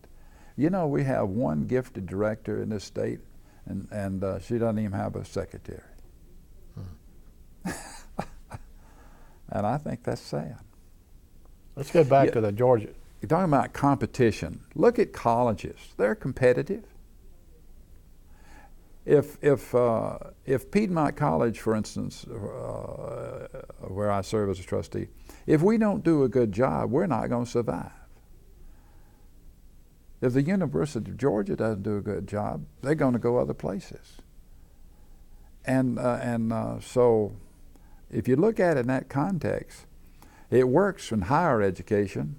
We have one gifted director in this state, and she doesn't even have a secretary. And I think that's sad. Let's get back to the Georgia. You're talking about competition. Look at colleges. They're competitive. If Piedmont College, for instance, where I serve as a trustee, if we don't do a good job, we're not going to survive. If the University of Georgia doesn't do a good job, they're going to go other places. And so if you look at it in that context, it works in higher education.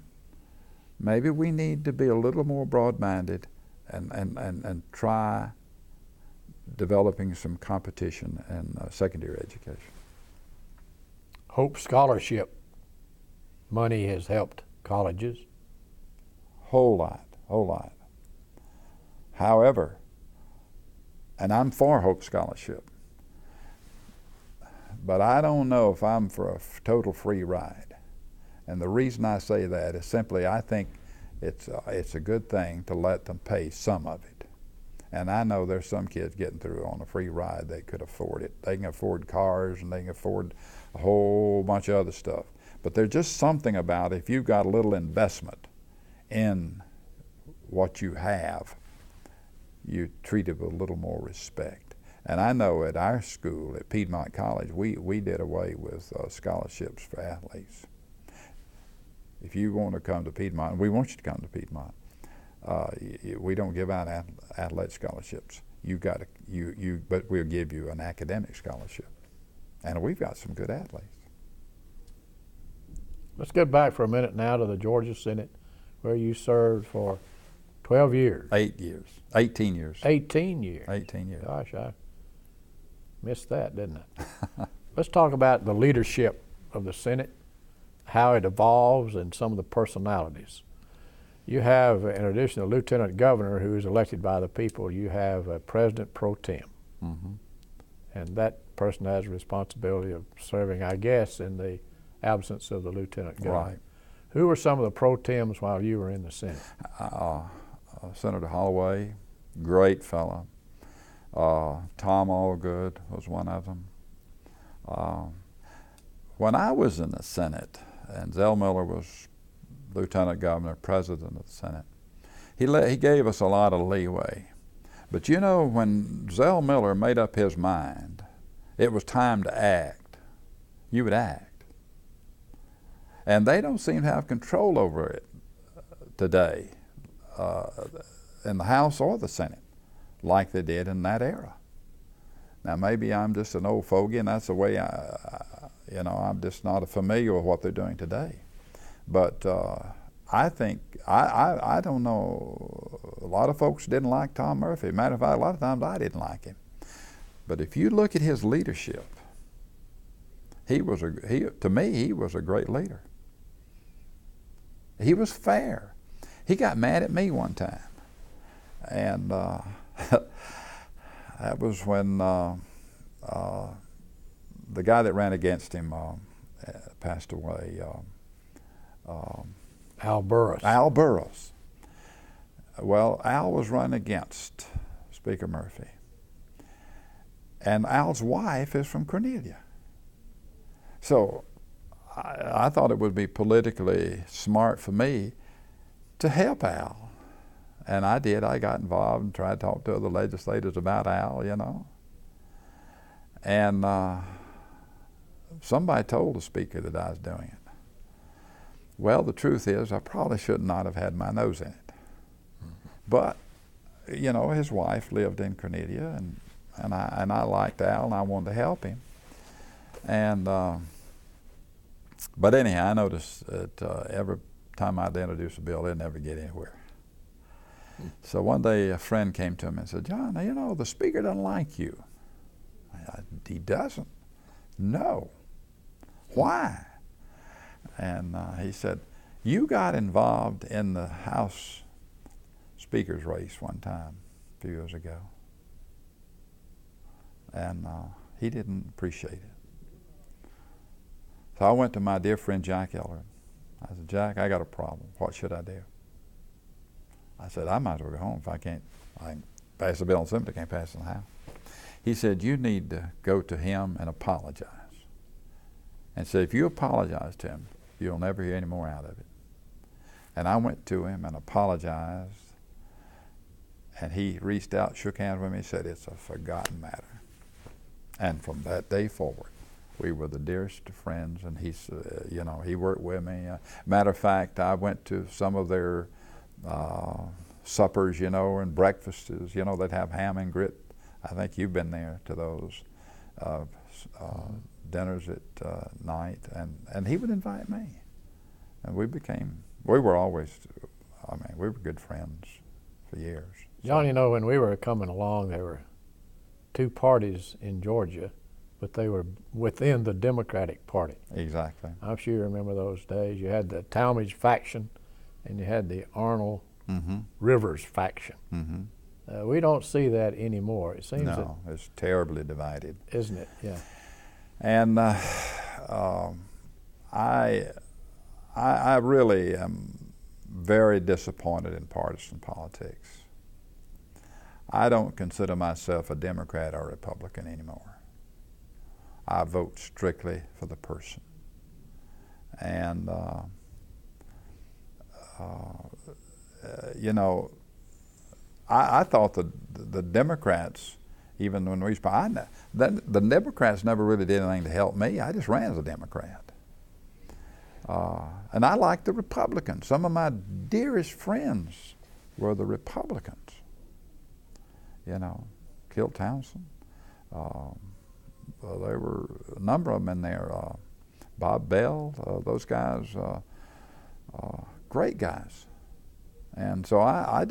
Maybe we need to be a little more broad-minded and try developing some competition in secondary education. Hope Scholarship money has helped colleges. Whole lot. However, and I'm for Hope Scholarship, but I don't know if I'm for a total free ride. And the reason I say that is simply I think it's a good thing to let them pay some of it. And I know there's some kids getting through on a free ride. They could afford it. They can afford cars and they can afford a whole bunch of other stuff. But there's just something about if you've got a little investment in what you have, you treat it with a little more respect. And I know at our school, at Piedmont College, we did away with scholarships for athletes. If you want to come to Piedmont, we want you to come to Piedmont. We don't give out athletic scholarships. But we'll give you an academic scholarship. And we've got some good athletes. Let's get back for a minute now to the Georgia Senate, where you served for 12 years. 8 years. 18 years. 18 years. 18 years. Gosh, I missed that, didn't I? Let's talk about the leadership of the Senate, how it evolves, and some of the personalities. You have, in addition to lieutenant governor who is elected by the people, you have a president pro tem. Mm-hmm. And that person has a responsibility of serving, I guess, in the absence of the lieutenant governor. Right. Who were some of the pro tems while you were in the Senate? Senator Holloway, great fella. Tom Allgood was one of them. When I was in the Senate, and Zell Miller was lieutenant governor, president of the Senate, he gave us a lot of leeway. But you know, when Zell Miller made up his mind, it was time to act. You would act. And they don't seem to have control over it today in the House or the Senate like they did in that era. Now maybe I'm just an old fogey and that's the way I'm just not familiar with what they're doing today. But I think, I don't know, a lot of folks didn't like Tom Murphy. Matter of fact, a lot of times I didn't like him. But if you look at his leadership, to me, he was a great leader. He was fair. He got mad at me one time. And that was when the guy that ran against him passed away. Al Burris. Al Burris. Well, Al was running against Speaker Murphy. And Al's wife is from Cornelia. So I thought it would be politically smart for me to help Al. And I did. I got involved and tried to talk to other legislators about Al, you know. And somebody told the Speaker that I was doing it. Well, the truth is, I probably should not have had my nose in it. But, you know, his wife lived in Cornelia, and I liked Al, and I wanted to help him. And but anyhow, I noticed that every time I'd introduce a bill, it'd never get anywhere. So one day a friend came to me and said, "John, you know, the Speaker doesn't like you." He doesn't? No. Why? And he said, "You got involved in the House Speaker's race one time a few years ago." And he didn't appreciate it. So I went to my dear friend Jack Eller. I said, "Jack, I got a problem. What should I do?" I said, "I might as well go home if I can pass the bill in the Senate, I can't pass it in the House." He said, "You need to go to him and apologize." And said, "If you apologize to him, you'll never hear any more out of it." And I went to him and apologized. And he reached out, shook hands with me, and said, "It's a forgotten matter." And from that day forward, we were the dearest of friends. And he's, you know, he worked with me. Matter of fact, I went to some of their suppers, you know, and breakfasts. You know, they'd have ham and grit. I think you've been there to those dinners at night. And he would invite me. And we were always, we were good friends for years. John, you know, when we were coming along, there were two parties in Georgia, but they were within the Democratic Party. Exactly. I'm sure you remember those days. You had the Talmadge faction, and you had the Arnold Rivers faction. Mm-hmm. We don't see that anymore. It seems no, it's terribly divided, isn't it? Yeah. And I really am very disappointed in partisan politics. I don't consider myself a Democrat or Republican anymore. I vote strictly for the person. And, you know, I thought the Democrats, even when the Democrats never really did anything to help me. I just ran as a Democrat. And I liked the Republicans. Some of my dearest friends were the Republicans. You know, Kilt Townsend. There were a number of them in there. Bob Bell, those guys, great guys. And so I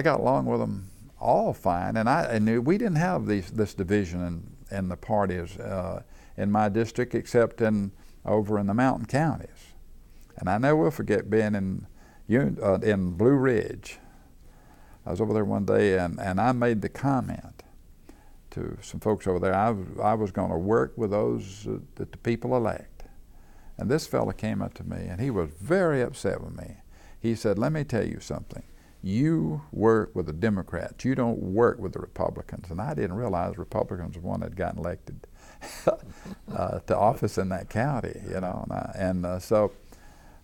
got along with them all fine. And we didn't have this division in the parties in my district, except over in the mountain counties. And I never will forget being in Blue Ridge. I was over there one day, and I made the comment to some folks over there, I was going to work with those that the people elect. And this fella came up to me, and he was very upset with me. He said, let me tell you something. You work with the Democrats. You don't work with the Republicans. And I didn't realize Republicans were one that got elected to office in that county, you know. So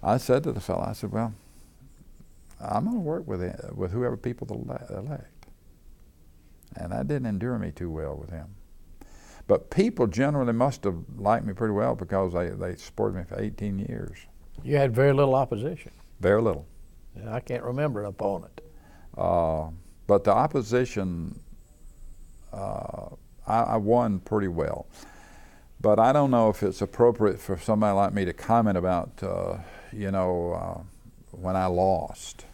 I said to the fellow, I said, well, I'm going to work with whoever people elect. And that didn't endure me too well with him. But people generally must have liked me pretty well because they supported me for 18 years. You had very little opposition. Very little. Yeah, I can't remember an opponent. But the opposition, I won pretty well. But I don't know if it's appropriate for somebody like me to comment about, when I lost.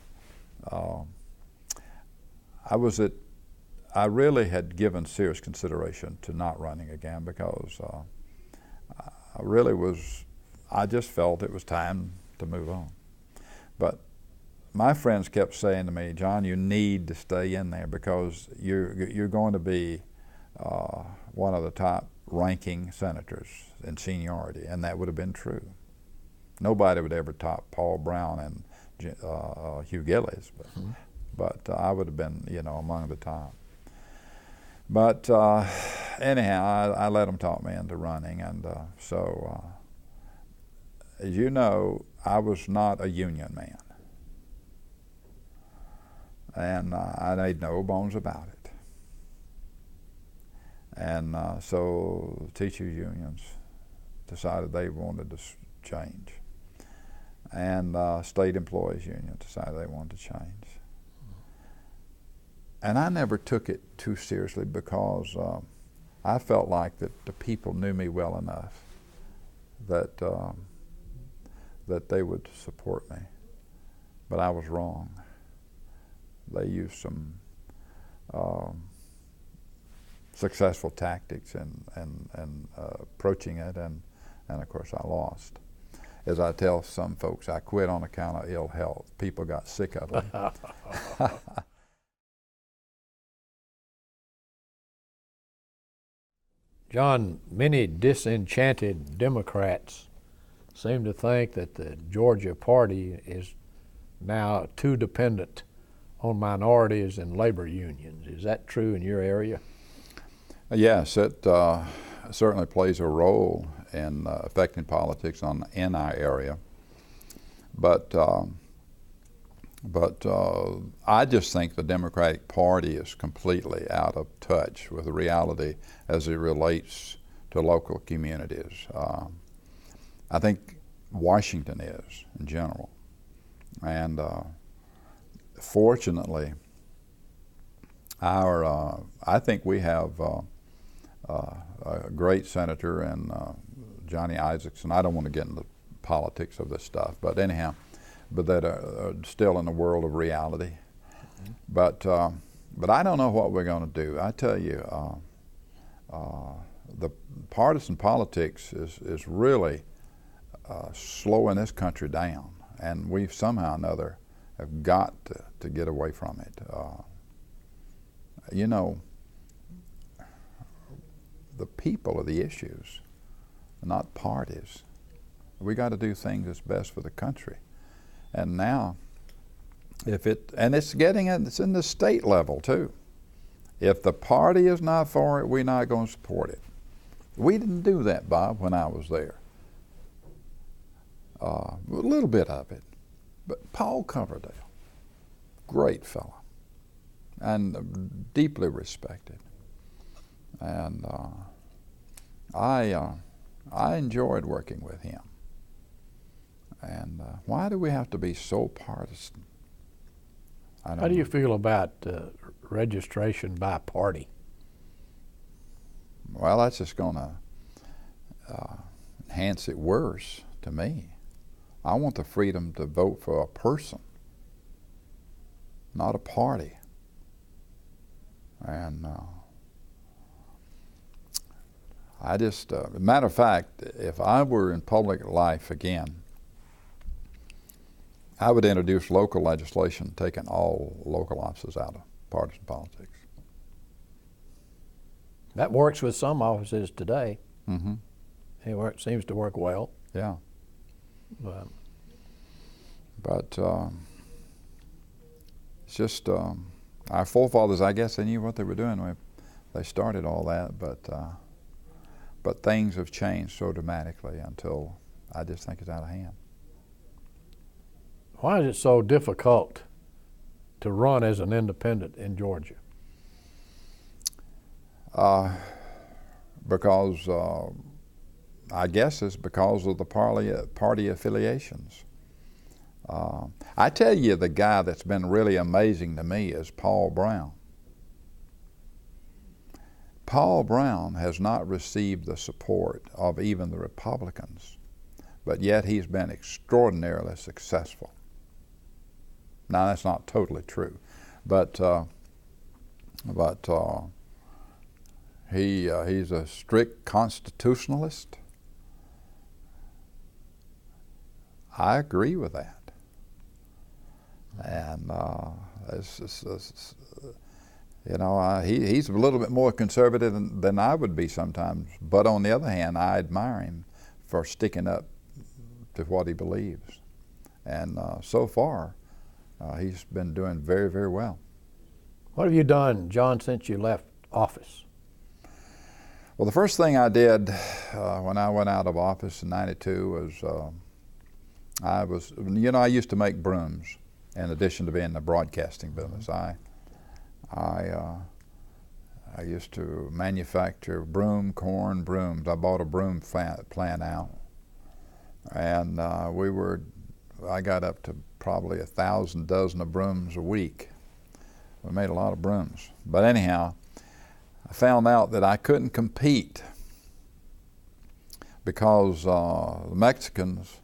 I really had given serious consideration to not running again because I just felt it was time to move on. But my friends kept saying to me, John, you need to stay in there because you're going to be one of the top ranking senators in seniority, and that would have been true. Nobody would ever top Paul Brown and Hugh Gillies, but I would have been, among the top. But anyhow, I let them talk me into running, and so as you know, I was not a union man, and I made no bones about it. And so teachers' unions decided they wanted to change, and state employees' union decided they wanted to change. And I never took it too seriously because I felt like that the people knew me well enough that that they would support me. But I was wrong. They used some successful tactics and approaching it, and of course I lost. As I tell some folks, I quit on account of ill health. People got sick of me. John, many disenchanted Democrats seem to think that the Georgia party is now too dependent on minorities and labor unions. Is that true in your area? Yes, it certainly plays a role in affecting politics in our area. But I just think the Democratic Party is completely out of touch with the reality as it relates to local communities. I think Washington is, in general. And fortunately, I think we have a great senator in Johnny Isakson. I don't want to get into politics of this stuff, but anyhow, but that are still in the world of reality. But I don't know what we're going to do. I tell you, the partisan politics is really slowing this country down, and we've somehow or another have got to get away from it. The people are the issues, not parties. We got to do things that's best for the country. And now, it's in the state level too. If the party is not for it, we're not going to support it. We didn't do that, Bob, when I was there. A little bit of it. But Paul Coverdale, great fellow, and deeply respected. And I enjoyed working with him. And why do we have to be so partisan? How do you feel about registration by party? Well, that's just going to enhance it worse to me. I want the freedom to vote for a person, not a party. And matter of fact, if I were in public life again, I would introduce local legislation taking all local offices out of partisan politics. That works with some offices today. Mm-hmm. It seems to work well. Yeah. But it's just our forefathers, I guess they knew what they were doing when they started all that, but things have changed so dramatically until I just think it's out of hand. Why is it so difficult to run as an independent in Georgia? Because I guess it's because of the party affiliations. I tell you, the guy that's been really amazing to me is Paul Brown. Paul Brown has not received the support of even the Republicans, but yet he's been extraordinarily successful. Now, that's not totally true, but he's a strict constitutionalist. I agree with that. And he's a little bit more conservative than I would be sometimes. But on the other hand, I admire him for sticking up to what he believes. And so far, he's been doing very, very well. What have you done, John, since you left office? Well, the first thing I did when I went out of office in '92 was, I used to make brooms in addition to being in the broadcasting business. I used to manufacture corn brooms. I bought a broom plant out, and I got up to probably 1,000 dozen of brooms a week. We made a lot of brooms. But anyhow, I found out that I couldn't compete because the Mexicans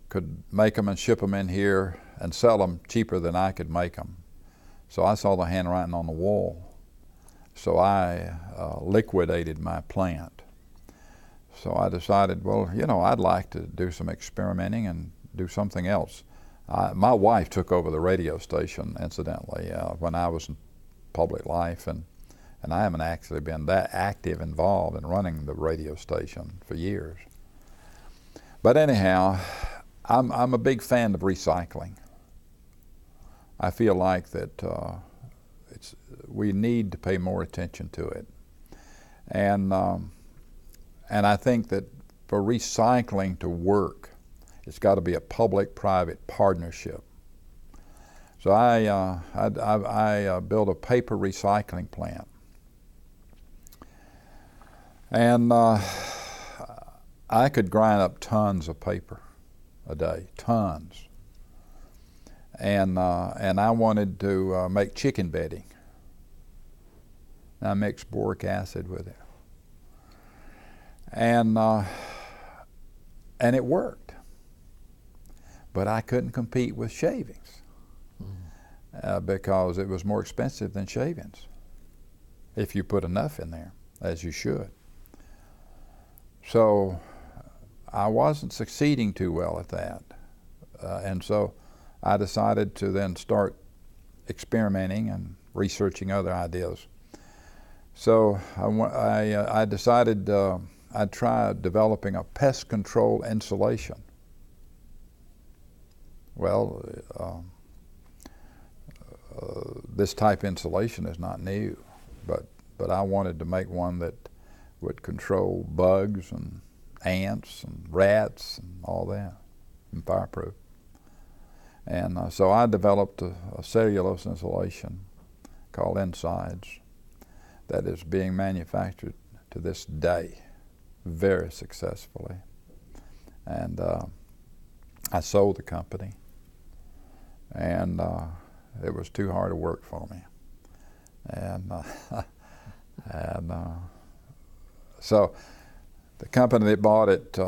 could make them and ship them in here and sell them cheaper than I could make them. So I saw the handwriting on the wall. So I liquidated my plant. So I decided, well, I'd like to do some experimenting and do something else. My wife took over the radio station, incidentally, when I was in public life, and I haven't actually been that active involved in running the radio station for years. But anyhow, I'm a big fan of recycling. I feel like that we need to pay more attention to it, and I think that for recycling to work, it's got to be a public-private partnership. So I built a paper recycling plant, and I could grind up tons of paper a day, tons. And I wanted to make chicken bedding. I mixed boric acid with it, and it worked. But I couldn't compete with shavings because it was more expensive than shavings if you put enough in there, as you should. So I wasn't succeeding too well at that, and so I decided to then start experimenting and researching other ideas. So I decided I'd try developing a pest control insulation. Well, this type of insulation is not new, but I wanted to make one that would control bugs and ants and rats and all that, and fireproof. And so I developed a cellulose insulation called Insides that is being manufactured to this day very successfully. And I sold the company, and it was too hard to work for me. And so the company that bought it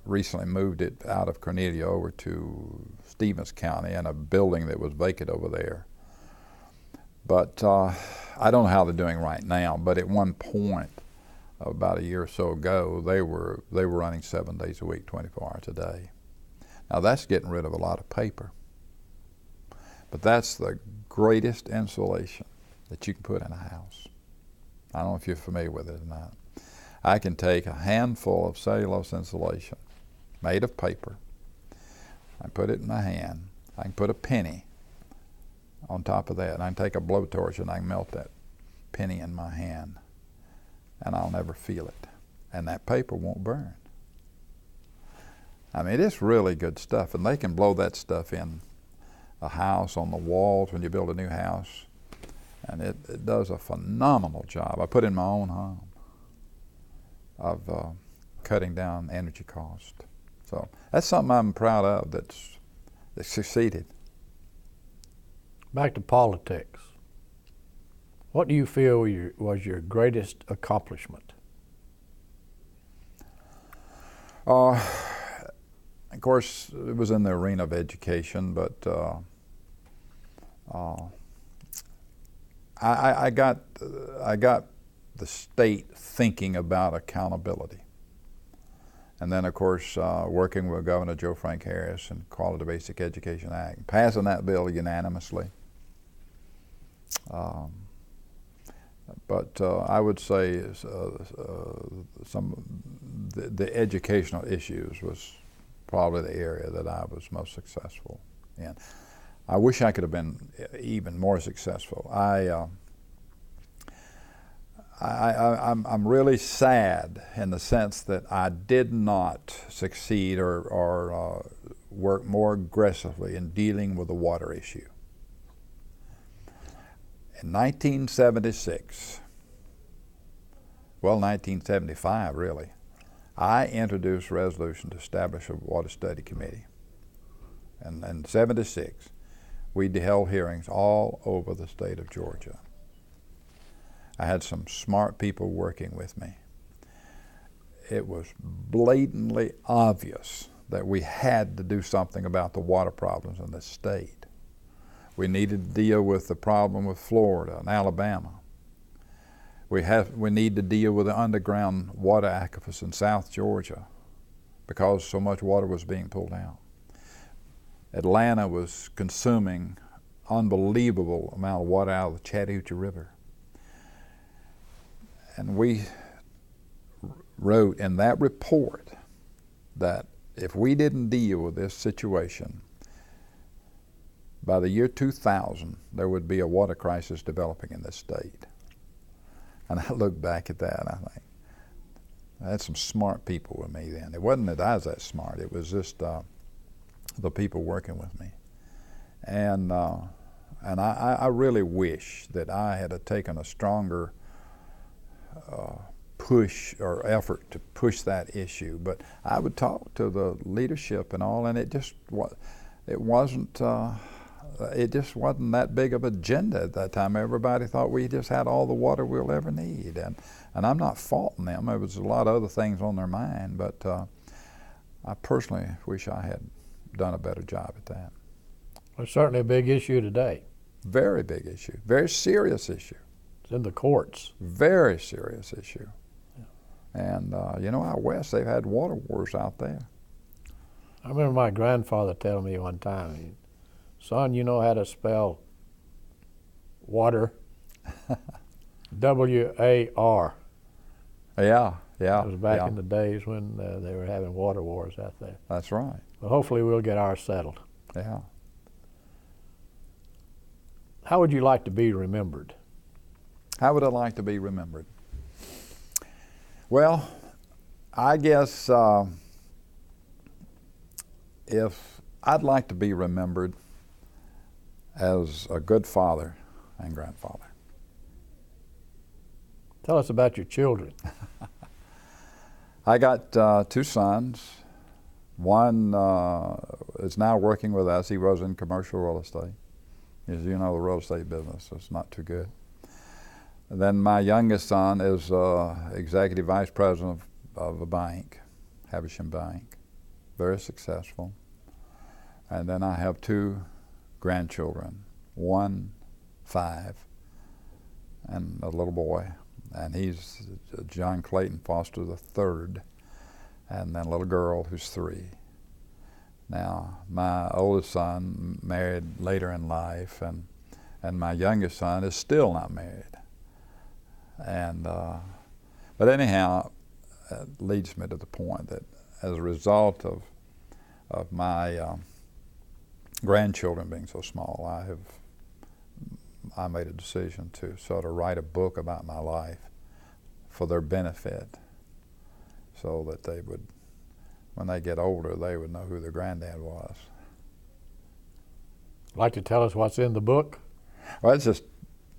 recently moved it out of Cornelia over to Stevens County in a building that was vacant over there. But I don't know how they're doing right now, but at one point, about a year or so ago, they were running 7 days a week, 24 hours a day. Now that's getting rid of a lot of paper. But that's the greatest insulation that you can put in a house. I don't know if you're familiar with it or not. I can take a handful of cellulose insulation made of paper. I put it in my hand. I can put a penny on top of that. And I can take a blowtorch and I can melt that penny in my hand. And I'll never feel it. And that paper won't burn. I mean, it's really good stuff. And they can blow that stuff in a house, on the walls when you build a new house. And it does a phenomenal job. I put it in my own home of cutting down energy cost. So that's something I'm proud of that succeeded. Back to politics. What do you feel was your greatest accomplishment? Of course, it was in the arena of education, but I got the state thinking about accountability. And then, of course, working with Governor Joe Frank Harris and Quality Basic Education Act, passing that bill unanimously. But I would say the educational issues was probably the area that I was most successful in. I wish I could have been even more successful. I'm really sad in the sense that I did not succeed or work more aggressively in dealing with the water issue. In 1976, well, 1975 really, I introduced a resolution to establish a water study committee. And in 76, we held hearings all over the state of Georgia. I had some smart people working with me. It was blatantly obvious that we had to do something about the water problems in the state. We needed to deal with the problem with Florida and Alabama. We need to deal with the underground water aquifers in South Georgia because so much water was being pulled out. Atlanta was consuming unbelievable amount of water out of the Chattahoochee River. And we wrote in that report that if we didn't deal with this situation, by the year 2000, there would be a water crisis developing in this state. And I look back at that and I think, I had some smart people with me then. It wasn't that I was that smart, it was just the people working with me. And I really wish that I had taken a stronger push or effort to push that issue. But I would talk to the leadership and all, and it just wasn't that big of an agenda at that time. Everybody thought we just had all the water we'll ever need, and I'm not faulting them. There was a lot of other things on their mind, but I personally wish I had done a better job at that. Well, it's certainly a big issue today. Very big issue. Very serious issue. It's in the courts. Very serious issue. Yeah. And you know, out west they've had water wars out there. I remember my grandfather telling me one time, son, you know how to spell water? W-A-R. Yeah. It was back in the days when they were having water wars out there. That's right. But hopefully we'll get ours settled. Yeah. How would you like to be remembered? How would I like to be remembered? Well, I guess if I'd like to be remembered as a good father and grandfather. Tell us about your children. I got two sons. One is now working with us. He was in commercial real estate. As you know, the real estate business is not too good. And then my youngest son is executive vice president of a bank, Havisham Bank, very successful. And then I have two grandchildren, 1, 5, and a little boy. And he's John Clayton Foster III, and then a little girl who's 3. Now, my oldest son married later in life, and my youngest son is still not married. And but anyhow, it leads me to the point that as a result of my grandchildren being so small, I made a decision to sort of write a book about my life for their benefit, so that they would, when they get older, they would know who their granddad was. Like to tell us what's in the book? Well, it's just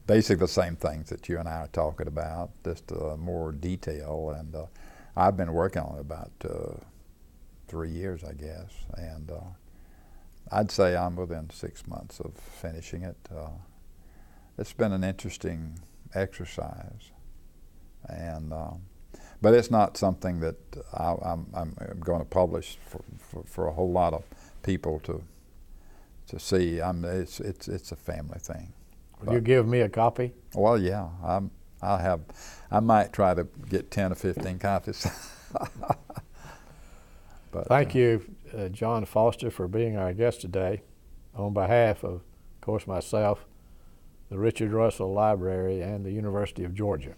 basically the same things that you and I are talking about, just more detail. And I've been working on it about 3 years, I guess. And I'd say I'm within 6 months of finishing it. It's been an interesting exercise, and but it's not something that I'm going to publish for a whole lot of people to see. It's a family thing. Will you give me a copy? Well, yeah, I might try to get 10 or 15 copies. But, Thank you, John Foster, for being our guest today. On behalf of course, myself, the Richard Russell Library, and the University of Georgia.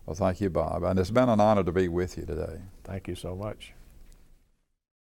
Well, thank you, Bob. And it's been an honor to be with you today. Thank you so much.